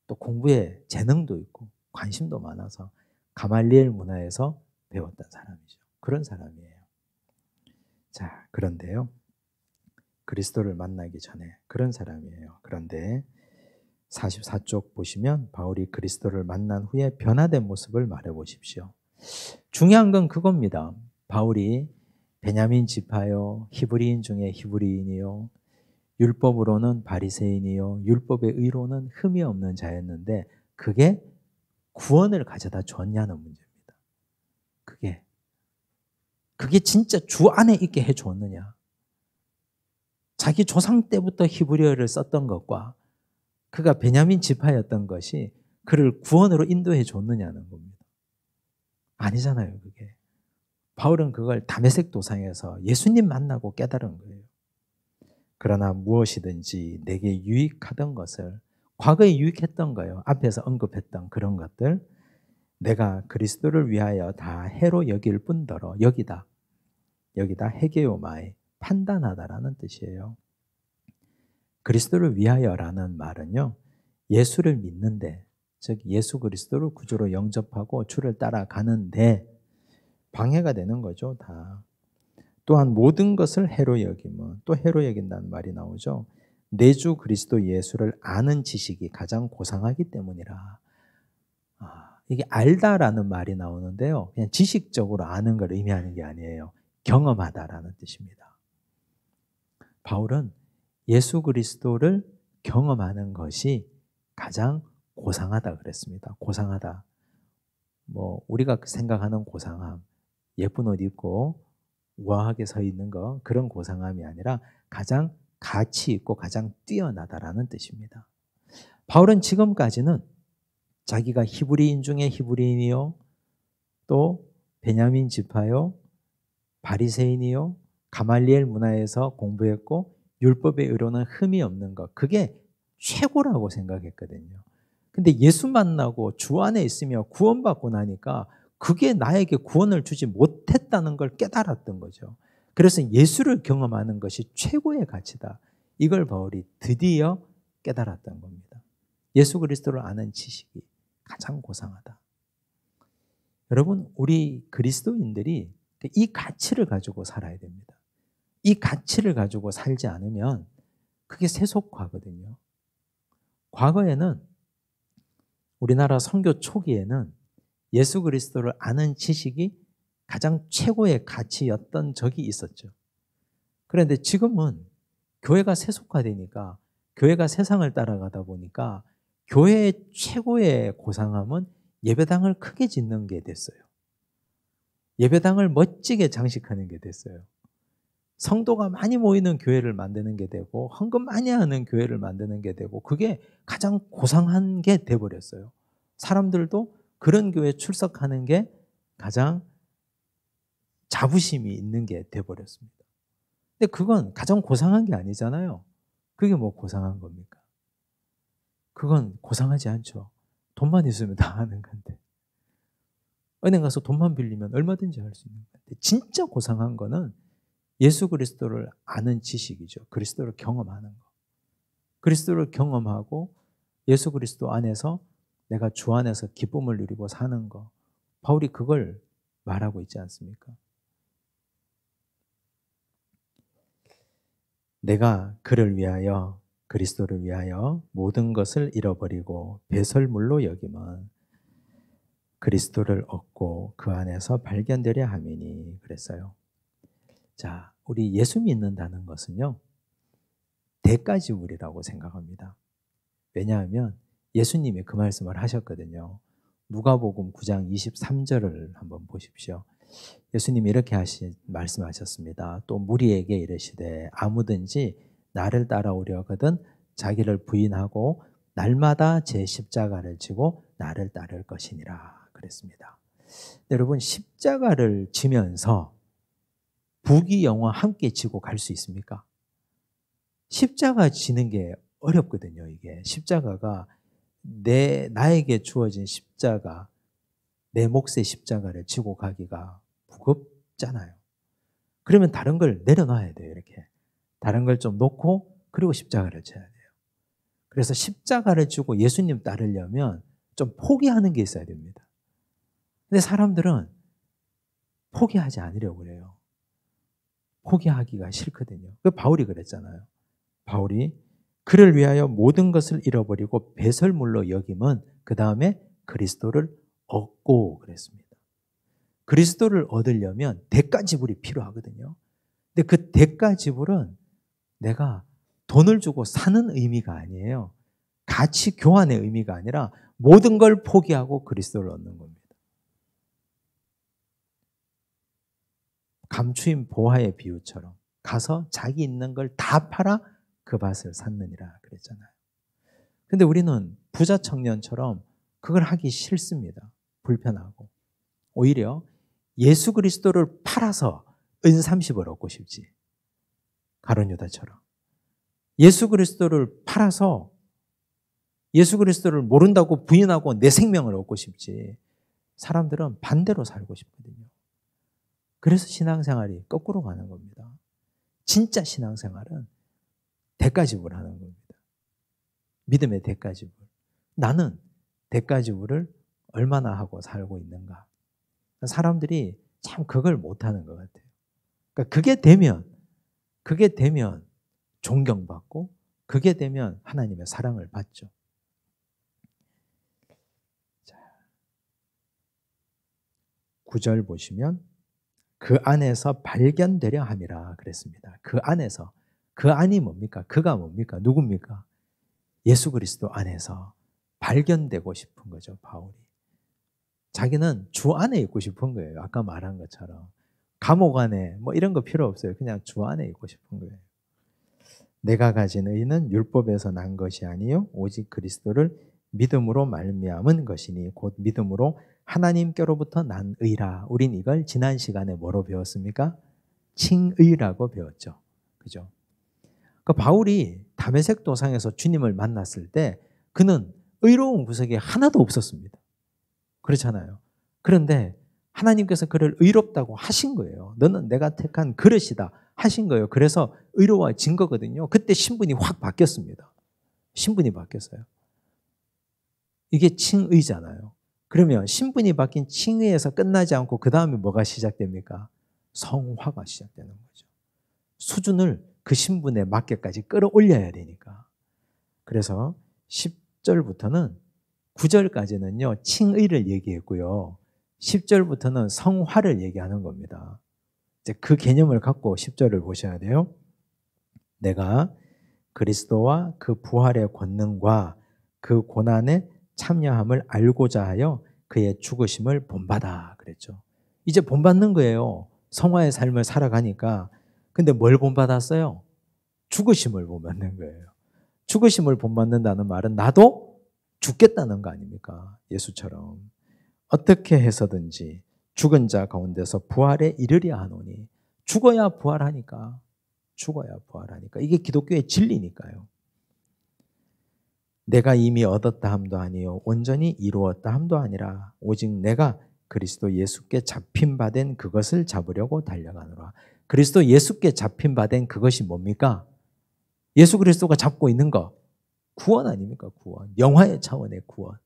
또 공부에 재능도 있고 관심도 많아서 가말리엘 문화에서 배웠던 사람이죠. 그런 사람이에요. 자, 그런데요. 그리스도를 만나기 전에 그런 사람이에요. 그런데 44쪽 보시면 바울이 그리스도를 만난 후에 변화된 모습을 말해 보십시오. 중요한 건 그겁니다. 바울이 베냐민 지파요, 히브리인 중에 히브리인이요, 율법으로는 바리새인이요, 율법의 의로는 흠이 없는 자였는데 그게 구원을 가져다 줬냐는 문제입니다. 그게 진짜 주 안에 있게 해줬느냐. 자기 조상 때부터 히브리어를 썼던 것과 그가 베냐민 지파였던 것이 그를 구원으로 인도해 줬느냐는 겁니다. 아니잖아요, 그게. 바울은 그걸 다메섹 도상에서 예수님 만나고 깨달은 거예요. 그러나 무엇이든지 내게 유익하던 것을, 과거에 유익했던 거예요. 앞에서 언급했던 그런 것들, 내가 그리스도를 위하여 다 해로 여길 뿐더러 여기다 헤게오마에 판단하다라는 뜻이에요. 그리스도를 위하여라는 말은요, 예수를 믿는데, 즉 예수 그리스도를 구주로 영접하고 주를 따라가는데 방해가 되는 거죠, 다. 또한 모든 것을 해로 여기면, 또 해로 여긴다는 말이 나오죠. 내 주 그리스도 예수를 아는 지식이 가장 고상하기 때문이라. 이게 알다라는 말이 나오는데요, 그냥 지식적으로 아는 걸 의미하는 게 아니에요. 경험하다라는 뜻입니다. 바울은 예수 그리스도를 경험하는 것이 가장 고상하다 그랬습니다. 고상하다. 우리가 생각하는 고상함, 예쁜 옷 입고 우아하게 서 있는 거, 그런 고상함이 아니라 가장 가치 있고 가장 뛰어나다라는 뜻입니다. 바울은 지금까지는 자기가 히브리인 중에 히브리인이요, 또 베냐민 지파요, 바리새인이요, 가말리엘 문화에서 공부했고 율법의 의로는 흠이 없는 것, 그게 최고라고 생각했거든요. 근데 예수 만나고 주 안에 있으며 구원받고 나니까 그게 나에게 구원을 주지 못했다는 걸 깨달았던 거죠. 그래서 예수를 경험하는 것이 최고의 가치다. 이걸 바울이 드디어 깨달았던 겁니다. 예수 그리스도를 아는 지식이 가장 고상하다. 여러분, 우리 그리스도인들이 이 가치를 가지고 살아야 됩니다. 이 가치를 가지고 살지 않으면 그게 세속화거든요. 과거에는, 우리나라 선교 초기에는 예수 그리스도를 아는 지식이 가장 최고의 가치였던 적이 있었죠. 그런데 지금은 교회가 세속화되니까, 교회가 세상을 따라가다 보니까 교회의 최고의 고상함은 예배당을 크게 짓는 게 됐어요. 예배당을 멋지게 장식하는 게 됐어요. 성도가 많이 모이는 교회를 만드는 게 되고, 헌금 많이 하는 교회를 만드는 게 되고, 그게 가장 고상한 게 돼버렸어요. 사람들도 그런 교회에 출석하는 게 가장 자부심이 있는 게 돼버렸습니다. 근데 그건 가장 고상한 게 아니잖아요. 그게 뭐 고상한 겁니까? 그건 고상하지 않죠. 돈만 있으면 다 하는 건데. 은행 가서 돈만 빌리면 얼마든지 할 수 있는 건데, 진짜 고상한 거는 예수 그리스도를 아는 지식이죠. 그리스도를 경험하는 거. 그리스도를 경험하고 예수 그리스도 안에서 내가 주 안에서 기쁨을 누리고 사는 거. 바울이 그걸 말하고 있지 않습니까? 내가 그를 위하여, 그리스도를 위하여 모든 것을 잃어버리고 배설물로 여김은 그리스도를 얻고 그 안에서 발견되려 함이니 그랬어요. 자, 우리 예수 믿는다는 것은요, 대가지불이라고 생각합니다. 왜냐하면 예수님이 그 말씀을 하셨거든요. 누가복음 9장 23절을 한번 보십시오. 예수님이 이렇게 말씀하셨습니다. 또 무리에게 이르시되 아무든지 나를 따라오려거든 자기를 부인하고 날마다 제 십자가를 지고 나를 따를 것이니라 그랬습니다. 여러분, 십자가를 지면서 부귀영화 함께 지고 갈 수 있습니까? 십자가 지는 게 어렵거든요. 이게 십자가가 나에게 주어진 십자가, 내 몫의 십자가를 지고 가기가 무겁잖아요. 그러면 다른 걸 내려놔야 돼요. 이렇게 다른 걸 좀 놓고 그리고 십자가를 져야 돼요. 그래서 십자가를 지고 예수님 따르려면 좀 포기하는 게 있어야 됩니다. 근데 사람들은 포기하지 않으려고 그래요. 포기하기가 싫거든요. 그 바울이 그랬잖아요. 바울이 그를 위하여 모든 것을 잃어버리고 배설물로 여김은 그 다음에 그리스도를 얻고 그랬습니다. 그리스도를 얻으려면 대가지불이 필요하거든요. 근데 그 대가지불은 내가 돈을 주고 사는 의미가 아니에요. 가치 교환의 의미가 아니라 모든 걸 포기하고 그리스도를 얻는 겁니다. 감추인 보화의 비유처럼 가서 자기 있는 걸 다 팔아 그 밭을 샀느니라 그랬잖아요. 근데 우리는 부자 청년처럼 그걸 하기 싫습니다. 불편하고. 오히려 예수 그리스도를 팔아서 은 30을 얻고 싶지. 가룟 유다처럼. 예수 그리스도를 팔아서 예수 그리스도를 모른다고 부인하고 내 생명을 얻고 싶지. 사람들은 반대로 살고 싶거든요. 그래서 신앙생활이 거꾸로 가는 겁니다. 진짜 신앙생활은 대가지불하는 겁니다. 믿음의 대가지불. 나는 대가지불을 얼마나 하고 살고 있는가. 사람들이 참 그걸 못하는 것 같아요. 그러니까 그게 되면 존경받고 그게 되면 하나님의 사랑을 받죠. 자, 9절 보시면 그 안에서 발견되려 함이라 그랬습니다. 그 안에서. 그 안이 뭡니까? 그가 뭡니까? 누굽니까? 예수 그리스도 안에서 발견되고 싶은 거죠, 바울이. 자기는 주 안에 있고 싶은 거예요. 아까 말한 것처럼. 감옥 안에 뭐 이런 거 필요 없어요. 그냥 주 안에 있고 싶은 거예요. 내가 가진 의는 율법에서 난 것이 아니요 오직 그리스도를 믿음으로 말미암은 것이니 곧 믿음으로 하나님께로부터 난 의라. 우린 이걸 지난 시간에 뭐로 배웠습니까? 칭의라고 배웠죠. 그죠? 그 바울이 다메섹 도상에서 주님을 만났을 때 그는 의로운 구석이 하나도 없었습니다. 그렇잖아요. 그런데 하나님께서 그를 의롭다고 하신 거예요. 너는 내가 택한 그릇이다 하신 거예요. 그래서 의로워진 거거든요. 그때 신분이 확 바뀌었습니다. 신분이 바뀌었어요. 이게 칭의잖아요. 그러면 신분이 바뀐 칭의에서 끝나지 않고 그 다음에 뭐가 시작됩니까? 성화가 시작되는 거죠. 수준을 그 신분에 맞게까지 끌어올려야 되니까. 그래서 10절부터는 9절까지는요, 칭의를 얘기했고요. 10절부터는 성화를 얘기하는 겁니다. 이제 그 개념을 갖고 10절을 보셔야 돼요. 내가 그리스도와 그 부활의 권능과 그 고난에 참여함을 알고자 하여 그의 죽으심을 본받아 그랬죠. 이제 본받는 거예요. 성화의 삶을 살아가니까. 근데 뭘 본받았어요? 죽으심을 본받는 거예요. 죽으심을 본받는다는 말은 나도 죽겠다는 거 아닙니까? 예수처럼. 어떻게 해서든지 죽은 자 가운데서 부활에 이르려 하노니. 죽어야 부활하니까. 죽어야 부활하니까. 이게 기독교의 진리니까요. 내가 이미 얻었다 함도 아니요 온전히 이루었다 함도 아니라 오직 내가 그리스도 예수께 잡힌 바 된 그것을 잡으려고 달려가노라. 그리스도 예수께 잡힌 바 된 그것이 뭡니까? 예수 그리스도가 잡고 있는 거. 구원 아닙니까? 구원. 영화의 차원의 구원.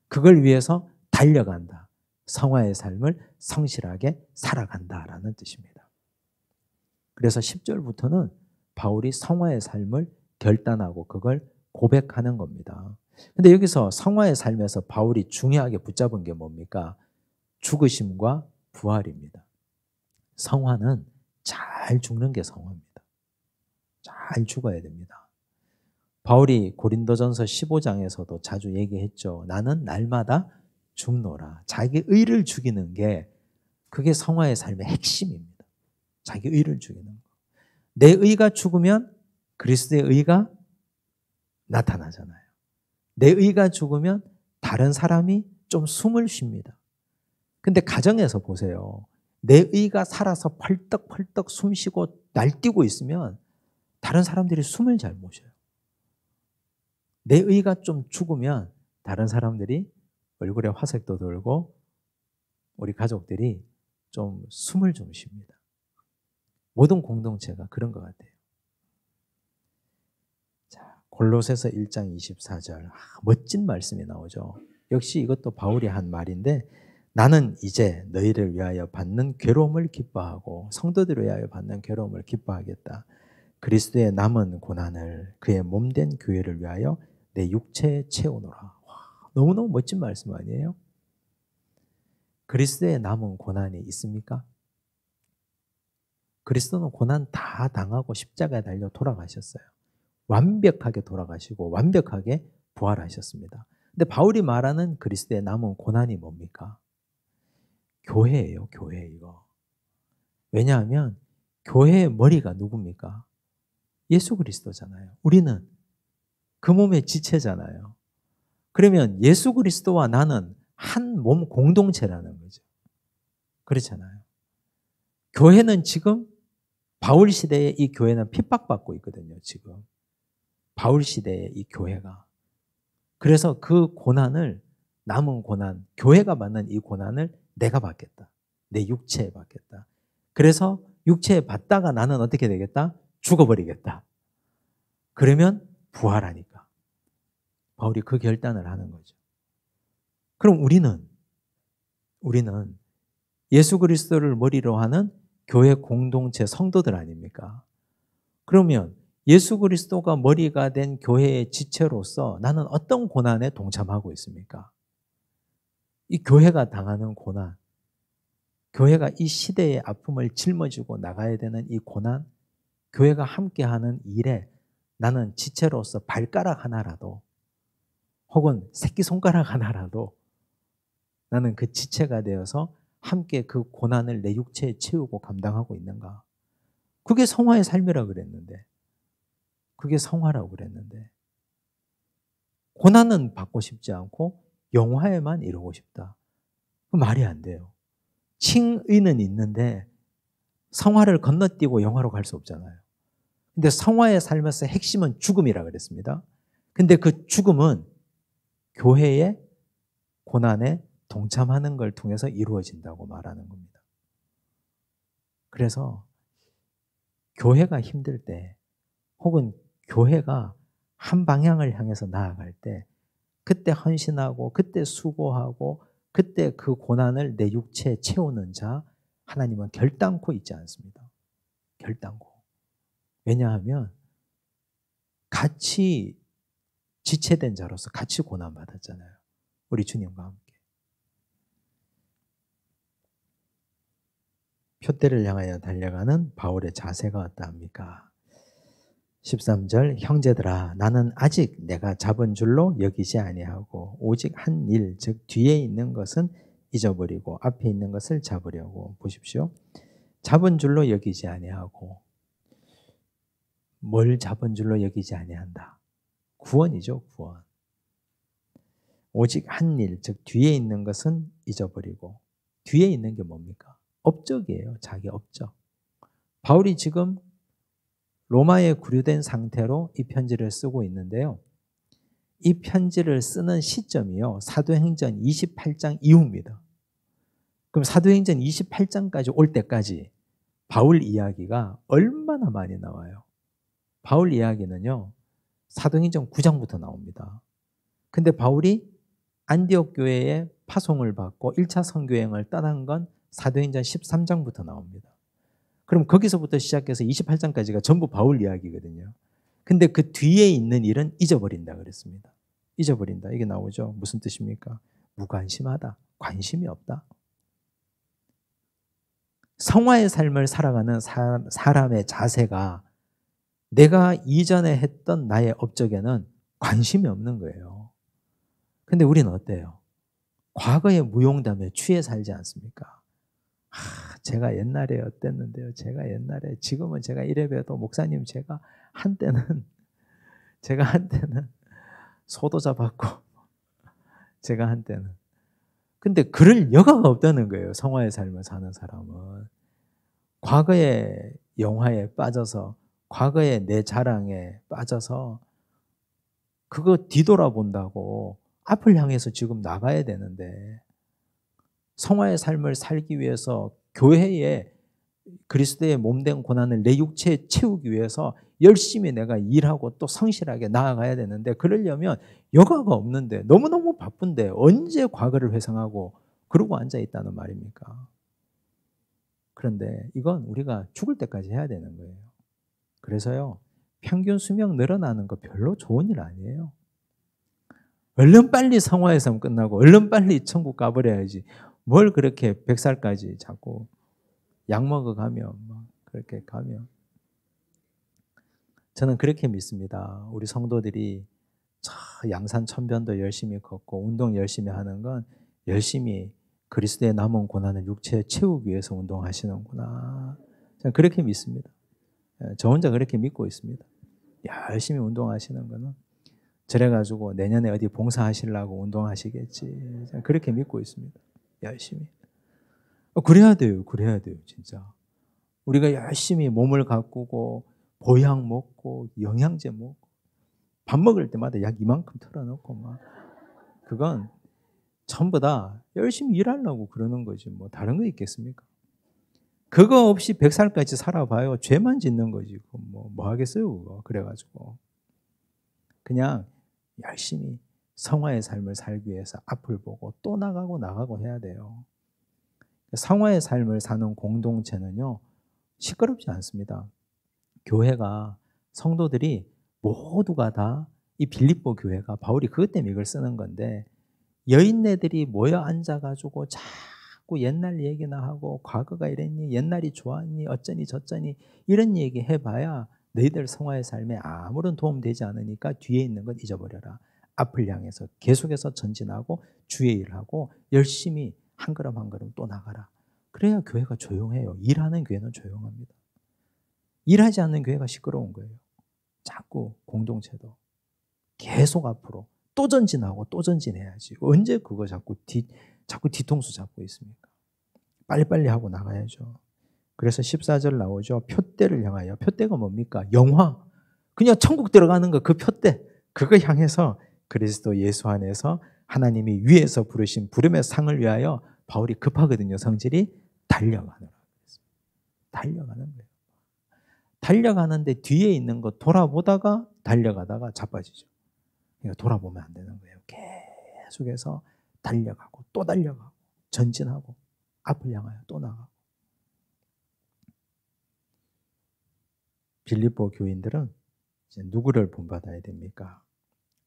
그걸 위해서 달려간다. 성화의 삶을 성실하게 살아간다라는 뜻입니다. 그래서 10절부터는 바울이 성화의 삶을 결단하고 그걸 고백하는 겁니다. 근데 여기서 성화의 삶에서 바울이 중요하게 붙잡은 게 뭡니까? 죽으심과 부활입니다. 성화는 잘 죽는 게 성화입니다. 잘 죽어야 됩니다. 바울이 고린도전서 15장에서도 자주 얘기했죠. 나는 날마다 죽노라. 자기 의를 죽이는 게 그게 성화의 삶의 핵심입니다. 자기 의를 죽이는 거. 내 의가 죽으면 그리스도의 의가 나타나잖아요. 내 의가 죽으면 다른 사람이 좀 숨을 쉽니다. 근데 가정에서 보세요. 내 의가 살아서 펄떡펄떡 숨쉬고 날뛰고 있으면 다른 사람들이 숨을 잘 못 쉬어요. 내 의가 좀 죽으면 다른 사람들이 얼굴에 화색도 돌고 우리 가족들이 좀 숨을 좀 쉽니다. 모든 공동체가 그런 것 같아요. 자, 골로새서 1장 24절. 멋진 말씀이 나오죠. 역시 이것도 바울이 한 말인데 나는 이제 너희를 위하여 받는 괴로움을 기뻐하고 성도들을 위하여 받는 괴로움을 기뻐하겠다. 그리스도의 남은 고난을 그의 몸된 교회를 위하여 내 육체에 채우노라. 와, 너무너무 멋진 말씀 아니에요? 그리스도의 남은 고난이 있습니까? 그리스도는 고난 다 당하고 십자가에 달려 돌아가셨어요. 완벽하게 돌아가시고 완벽하게 부활하셨습니다. 근데 바울이 말하는 그리스도의 남은 고난이 뭡니까? 교회예요, 교회 이거. 왜냐하면 교회의 머리가 누굽니까? 예수 그리스도잖아요. 우리는 그 몸의 지체잖아요. 그러면 예수 그리스도와 나는 한 몸 공동체라는 거죠. 그렇잖아요. 교회는 지금 바울 시대에 이 교회는 핍박받고 있거든요, 지금. 바울 시대의 이 교회가. 그래서 그 고난을, 남은 고난, 교회가 받는 이 고난을 내가 받겠다. 내 육체에 받겠다. 그래서 육체에 받다가 나는 어떻게 되겠다? 죽어버리겠다. 그러면 부활하니까. 바울이 그 결단을 하는 거죠. 그럼 우리는 예수 그리스도를 머리로 하는 교회 공동체 성도들 아닙니까? 그러면 예수 그리스도가 머리가 된 교회의 지체로서 나는 어떤 고난에 동참하고 있습니까? 이 교회가 당하는 고난, 교회가 이 시대의 아픔을 짊어지고 나가야 되는 이 고난, 교회가 함께하는 일에 나는 지체로서 발가락 하나라도 혹은 새끼손가락 하나라도 나는 그 지체가 되어서 함께 그 고난을 내 육체에 채우고 감당하고 있는가? 그게 성화의 삶이라고 그랬는데, 그게 성화라고 그랬는데, 고난은 받고 싶지 않고 영화에만 이루고 싶다. 그 말이 안 돼요. 칭의는 있는데 성화를 건너뛰고 영화로 갈 수 없잖아요. 근데 성화의 삶에서 핵심은 죽음이라 그랬습니다. 근데 그 죽음은 교회의 고난에 동참하는 걸 통해서 이루어진다고 말하는 겁니다. 그래서 교회가 힘들 때 혹은 교회가 한 방향을 향해서 나아갈 때 그때 헌신하고 그때 수고하고 그때 그 고난을 내 육체에 채우는 자 하나님은 결단코 있지 않습니다. 결단코. 왜냐하면 같이 지체된 자로서 같이 고난받았잖아요. 우리 주님과 함께. 표대를 향하여 달려가는 바울의 자세가 어떠합니까? 13절 형제들아 나는 아직 내가 잡은 줄로 여기지 아니하고 오직 한 일 즉 뒤에 있는 것은 잊어버리고 앞에 있는 것을 잡으려고. 보십시오. 잡은 줄로 여기지 아니하고 뭘 잡은 줄로 여기지 아니한다. 구원이죠, 구원. 오직 한 일 즉 뒤에 있는 것은 잊어버리고. 뒤에 있는 게 뭡니까? 업적이에요. 자기 업적. 바울이 지금 로마에 구류된 상태로 이 편지를 쓰고 있는데요. 이 편지를 쓰는 시점이요. 사도행전 28장 이후입니다. 그럼 사도행전 28장까지 올 때까지 바울 이야기가 얼마나 많이 나와요. 바울 이야기는요. 사도행전 9장부터 나옵니다. 근데 바울이 안디옥 교회에 파송을 받고 1차 선교행을 떠난 건 사도행전 13장부터 나옵니다. 그럼 거기서부터 시작해서 28장까지가 전부 바울 이야기거든요. 근데 그 뒤에 있는 일은 잊어버린다 그랬습니다. 잊어버린다. 이게 나오죠. 무슨 뜻입니까? 무관심하다. 관심이 없다. 성화의 삶을 살아가는 사람의 자세가 내가 이전에 했던 나의 업적에는 관심이 없는 거예요. 근데 우리는 어때요? 과거의 무용담에 취해 살지 않습니까? 제가 옛날에 어땠는데요. 제가 옛날에 지금은 제가 이래 봬도 목사님 제가 한때는 소도 잡았고 제가 한때는 근데 그럴 여가가 없다는 거예요. 성화의 삶을 사는 사람은 과거의 영화에 빠져서 과거의 내 자랑에 빠져서 그거 뒤돌아본다고 앞을 향해서 지금 나가야 되는데 성화의 삶을 살기 위해서 교회에 그리스도의 몸된 고난을 내 육체에 채우기 위해서 열심히 내가 일하고 또 성실하게 나아가야 되는데 그러려면 여가가 없는데 너무너무 바쁜데 언제 과거를 회상하고 그러고 앉아있다는 말입니까? 그런데 이건 우리가 죽을 때까지 해야 되는 거예요. 그래서요. 평균 수명 늘어나는 거 별로 좋은 일 아니에요. 얼른 빨리 성화의 삶 끝나고 얼른 빨리 천국 가버려야지. 뭘 그렇게 100살까지 자꾸 약 먹어가며 막 그렇게 가면 저는 그렇게 믿습니다. 우리 성도들이 양산 천변도 열심히 걷고 운동 열심히 하는 건 열심히 그리스도의 남은 고난을 육체에 채우기 위해서 운동하시는구나. 저는 그렇게 믿습니다. 저 혼자 그렇게 믿고 있습니다. 열심히 운동하시는 거는 저래가지고 내년에 어디 봉사하시려고 운동하시겠지. 저는 그렇게 믿고 있습니다. 열심히. 그래야 돼요. 그래야 돼요. 진짜. 우리가 열심히 몸을 가꾸고 보약 먹고 영양제 먹고 밥 먹을 때마다 약 이만큼 털어놓고 막 그건 전부 다 열심히 일하려고 그러는 거지 뭐 다른 거 있겠습니까? 그거 없이 100살까지 살아봐요. 죄만 짓는 거지. 뭐 하겠어요, 그거. 그래가지고. 그냥 열심히 성화의 삶을 살기 위해서 앞을 보고 또 나가고 해야 돼요. 성화의 삶을 사는 공동체는요, 시끄럽지 않습니다. 교회가, 성도들이 모두가 다 이 빌립보 교회가 바울이 그것 때문에 이걸 쓰는 건데 여인네들이 모여 앉아가지고 자꾸 옛날 얘기나 하고 과거가 이랬니 옛날이 좋았니 어쩌니 저쩌니 이런 얘기 해봐야 너희들 성화의 삶에 아무런 도움 되지 않으니까 뒤에 있는 건 잊어버려라. 앞을 향해서 계속해서 전진하고 주의 일을 하고 열심히 한 걸음 한 걸음 또 나가라. 그래야 교회가 조용해요. 일하는 교회는 조용합니다. 일하지 않는 교회가 시끄러운 거예요. 자꾸 공동체도 계속 앞으로 또 전진하고 또 전진해야지. 언제 그거 자꾸 뒤통수 잡고 있습니까? 빨리빨리 하고 나가야죠. 그래서 14절 나오죠. 표대를 향하여. 표대가 뭡니까? 영화. 그냥 천국 들어가는 거 그 표대. 그거 향해서 그리스도 예수 안에서 하나님이 위에서 부르신 부름의 상을 위하여 바울이 급하거든요. 성질이 달려가느라. 달려가는 거예요. 달려가는데 뒤에 있는 거 돌아보다가 달려가다가 자빠지죠. 그러니까 돌아보면 안 되는 거예요. 계속해서 달려가고 또 달려가고 전진하고 앞을 향하여 또 나가고. 빌립보 교인들은 이제 누구를 본받아야 됩니까?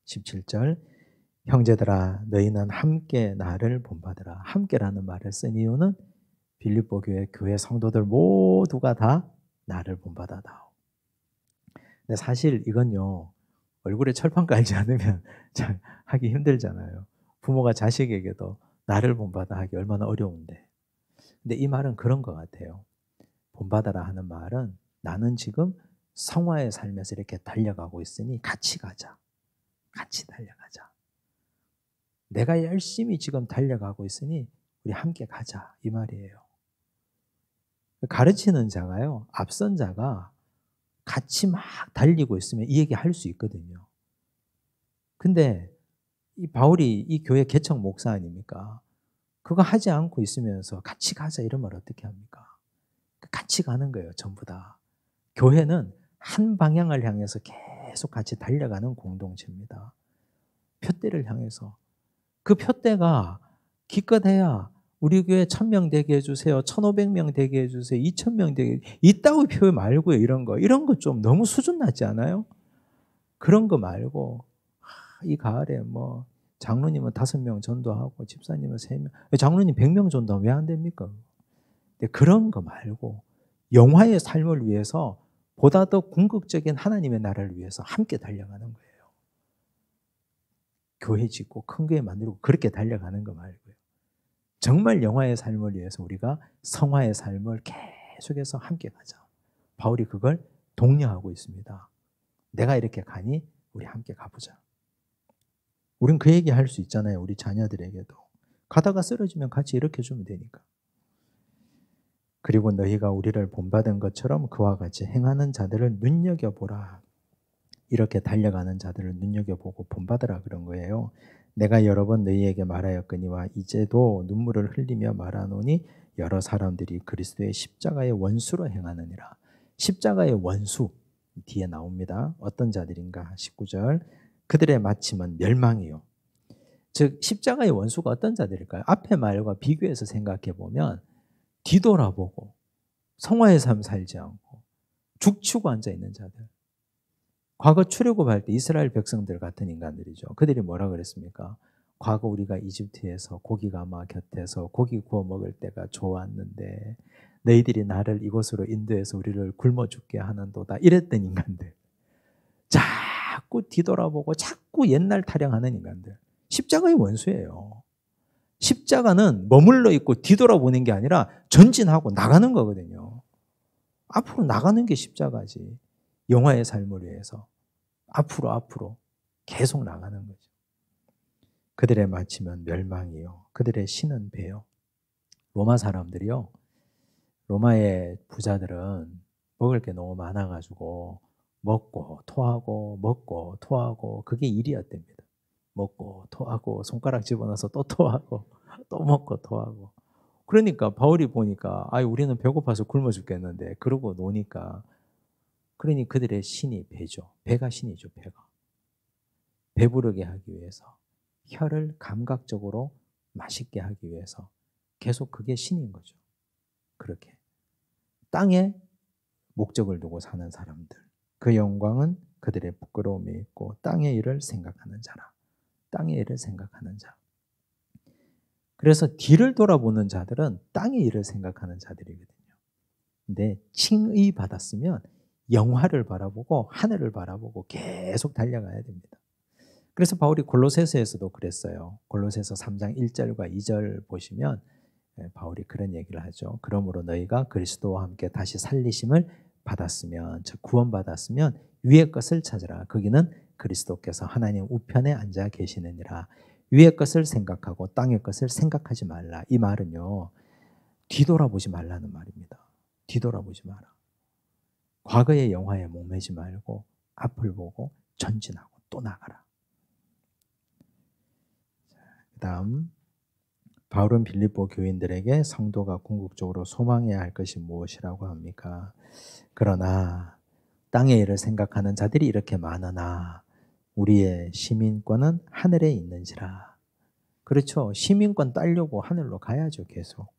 17절 형제들아 너희는 함께 나를 본받으라. 함께라는 말을 쓴 이유는 빌립보 교회 성도들 모두가 다 나를 본받아다오. 근데 사실 이건요. 얼굴에 철판 깔지 않으면 잘 하기 힘들잖아요. 부모가 자식에게도 나를 본받아 하기 얼마나 어려운데. 근데 이 말은 그런 것 같아요. 본받아라 하는 말은 나는 지금 성화의 삶에서 이렇게 달려가고 있으니 같이 가자. 같이 달려가자. 내가 열심히 지금 달려가고 있으니 우리 함께 가자. 이 말이에요. 가르치는 자가요. 앞선 자가 같이 막 달리고 있으면 이 얘기 할 수 있거든요. 근데 이 바울이 이 교회 개척 목사 아닙니까? 그거 하지 않고 있으면서 같이 가자 이런 말 어떻게 합니까? 같이 가는 거예요. 전부 다. 교회는 한 방향을 향해서 계속 같이 달려가는 공동체입니다. 표대를 향해서. 그 표대가 기껏해야 우리 교회 1000명 되게 해주세요. 1500명 되게 해주세요. 2000명 되게 이따위 표 말고요. 이런 거 좀 너무 수준 낮지 않아요? 그런 거 말고 이 가을에 뭐 장로님은 5명 전도하고 집사님은 3명 장로님 100명 전도하면 왜 안 됩니까? 근데 그런 거 말고 영화의 삶을 위해서 보다 더 궁극적인 하나님의 나라를 위해서 함께 달려가는 거예요. 교회 짓고 큰 교회 만들고 그렇게 달려가는 거 말고요. 정말 영화의 삶을 위해서 우리가 성화의 삶을 계속해서 함께 가자. 바울이 그걸 독려하고 있습니다. 내가 이렇게 가니 우리 함께 가보자. 우린 그 얘기 할 수 있잖아요. 우리 자녀들에게도. 가다가 쓰러지면 같이 이렇게 해주면 되니까. 그리고 너희가 우리를 본받은 것처럼 그와 같이 행하는 자들을 눈여겨보라. 이렇게 달려가는 자들을 눈여겨보고 본받으라 그런 거예요. 내가 여러 번 너희에게 말하였거니와 이제도 눈물을 흘리며 말하노니 여러 사람들이 그리스도의 십자가의 원수로 행하느니라. 십자가의 원수 뒤에 나옵니다. 어떤 자들인가? 19절 그들의 마침은 멸망이요. 즉 십자가의 원수가 어떤 자들일까요? 앞의 말과 비교해서 생각해 보면 뒤돌아보고 성화의 삶 살지 않고 죽치고 앉아 있는 자들. 과거 출애굽할 때 이스라엘 백성들 같은 인간들이죠. 그들이 뭐라 그랬습니까? 과거 우리가 이집트에서 고기가마 곁에서 고기 구워 먹을 때가 좋았는데 너희들이 나를 이곳으로 인도해서 우리를 굶어 죽게 하는도다. 이랬던 인간들. 자꾸 뒤돌아보고 자꾸 옛날 타령하는 인간들. 십자가의 원수예요. 십자가는 머물러 있고 뒤돌아보는 게 아니라 전진하고 나가는 거거든요. 앞으로 나가는 게 십자가지. 영화의 삶을 위해서 앞으로 계속 나가는 거죠. 그들의 마침은 멸망이요. 그들의 신은 배요. 로마 사람들이요. 로마의 부자들은 먹을 게 너무 많아가지고 먹고 토하고 먹고 토하고 그게 일이었답니다. 먹고 토하고 손가락 집어넣어서 또 토하고 또 먹고 토하고. 그러니까 바울이 보니까 우리는 배고파서 굶어 죽겠는데 그러고 노니까 그러니 그들의 신이 배죠. 배가 신이죠. 배가. 배부르게 하기 위해서 혀를 감각적으로 맛있게 하기 위해서 계속 그게 신인 거죠. 그렇게 땅에 목적을 두고 사는 사람들, 그 영광은 그들의 부끄러움에 있고 땅의 일을 생각하는 자라. 땅의 일을 생각하는 자. 그래서 뒤를 돌아보는 자들은 땅의 일을 생각하는 자들이거든요. 근데 칭의 받았으면 영화를 바라보고 하늘을 바라보고 계속 달려가야 됩니다. 그래서 바울이 골로새서에서도 그랬어요. 골로새서 3장 1절과 2절 보시면 바울이 그런 얘기를 하죠. 그러므로 너희가 그리스도와 함께 다시 살리심을 받았으면, 즉 구원받았으면 위의 것을 찾으라. 거기는 그리스도께서 하나님 우편에 앉아 계시느니라. 위의 것을 생각하고 땅의 것을 생각하지 말라. 이 말은요, 뒤돌아보지 말라는 말입니다. 뒤돌아보지 마라. 과거의 영화에 목매지 말고 앞을 보고 전진하고 또 나가라. 그 다음 바울은 빌립보 교인들에게 성도가 궁극적으로 소망해야 할 것이 무엇이라고 합니까? 그러나 땅의 일을 생각하는 자들이 이렇게 많으나 우리의 시민권은 하늘에 있는지라. 그렇죠. 시민권 따려고 하늘로 가야죠. 계속.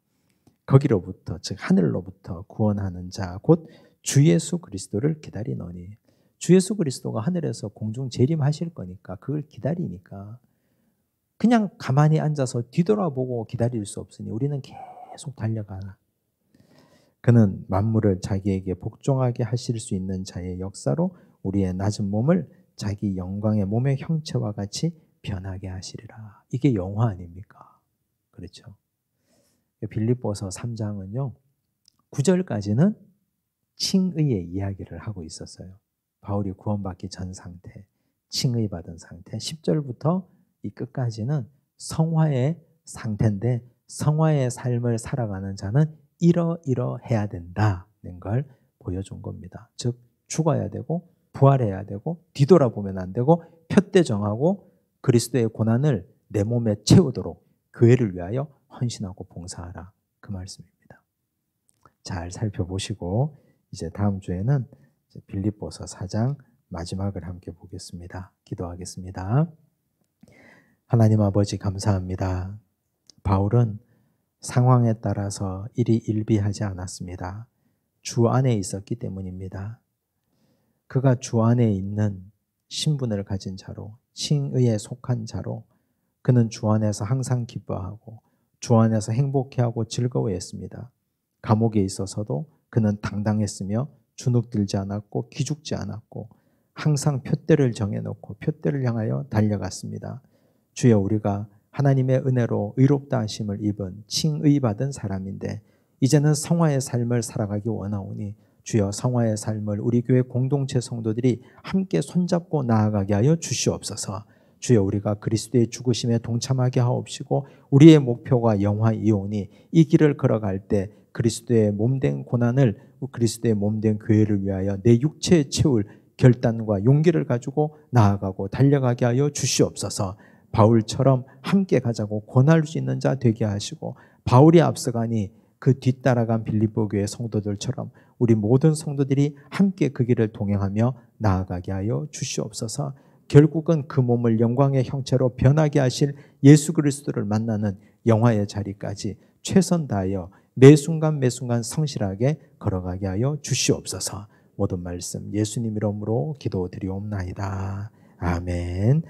거기로부터, 즉 하늘로부터 구원하는 자 곧 주 예수 그리스도를 기다리노니. 주 예수 그리스도가 하늘에서 공중 재림하실 거니까 그걸 기다리니까 그냥 가만히 앉아서 뒤돌아보고 기다릴 수 없으니 우리는 계속 달려가라. 그는 만물을 자기에게 복종하게 하실 수 있는 자의 역사로 우리의 낮은 몸을 자기 영광의 몸의 형체와 같이 변하게 하시리라. 이게 영화 아닙니까? 그렇죠. 빌립보서 3장은요. 9절까지는 칭의의 이야기를 하고 있었어요. 바울이 구원받기 전 상태, 칭의 받은 상태. 10절부터 이 끝까지는 성화의 상태인데 성화의 삶을 살아가는 자는 이러이러해야 된다는 걸 보여준 겁니다. 즉 죽어야 되고 부활해야 되고 뒤돌아보면 안 되고 표대정하고 그리스도의 고난을 내 몸에 채우도록 교회를 위하여 헌신하고 봉사하라. 그 말씀입니다. 잘 살펴보시고 이제 다음 주에는 빌립보서 4장 마지막을 함께 보겠습니다. 기도하겠습니다. 하나님 아버지 감사합니다. 바울은 상황에 따라서 일이 일비하지 않았습니다. 주 안에 있었기 때문입니다. 그가 주 안에 있는 신분을 가진 자로, 칭의에 속한 자로 그는 주 안에서 항상 기뻐하고 주 안에서 행복해하고 즐거워했습니다. 감옥에 있어서도 그는 당당했으며 주눅들지 않았고 기죽지 않았고 항상 표대를 정해놓고 표대를 향하여 달려갔습니다. 주여, 우리가 하나님의 은혜로 의롭다 하심을 입은 칭의 받은 사람인데 이제는 성화의 삶을 살아가기 원하오니 주여, 성화의 삶을 우리 교회 공동체 성도들이 함께 손잡고 나아가게 하여 주시옵소서. 주여, 우리가 그리스도의 죽으심에 동참하게 하옵시고 우리의 목표가 영화이오니 이 길을 걸어갈 때 그리스도의 몸된 고난을 그리스도의 몸된 교회를 위하여 내 육체에 채울 결단과 용기를 가지고 나아가고 달려가게 하여 주시옵소서. 바울처럼 함께 가자고 권할 수 있는 자 되게 하시고 바울이 앞서가니 그 뒤따라간 빌립보 교회 성도들처럼 우리 모든 성도들이 함께 그 길을 동행하며 나아가게 하여 주시옵소서. 결국은 그 몸을 영광의 형체로 변하게 하실 예수 그리스도를 만나는 영화의 자리까지 최선 다하여 매 순간 매 순간 성실하게 걸어가게 하여 주시옵소서. 모든 말씀 예수님 이름으로 기도드리옵나이다. 아멘.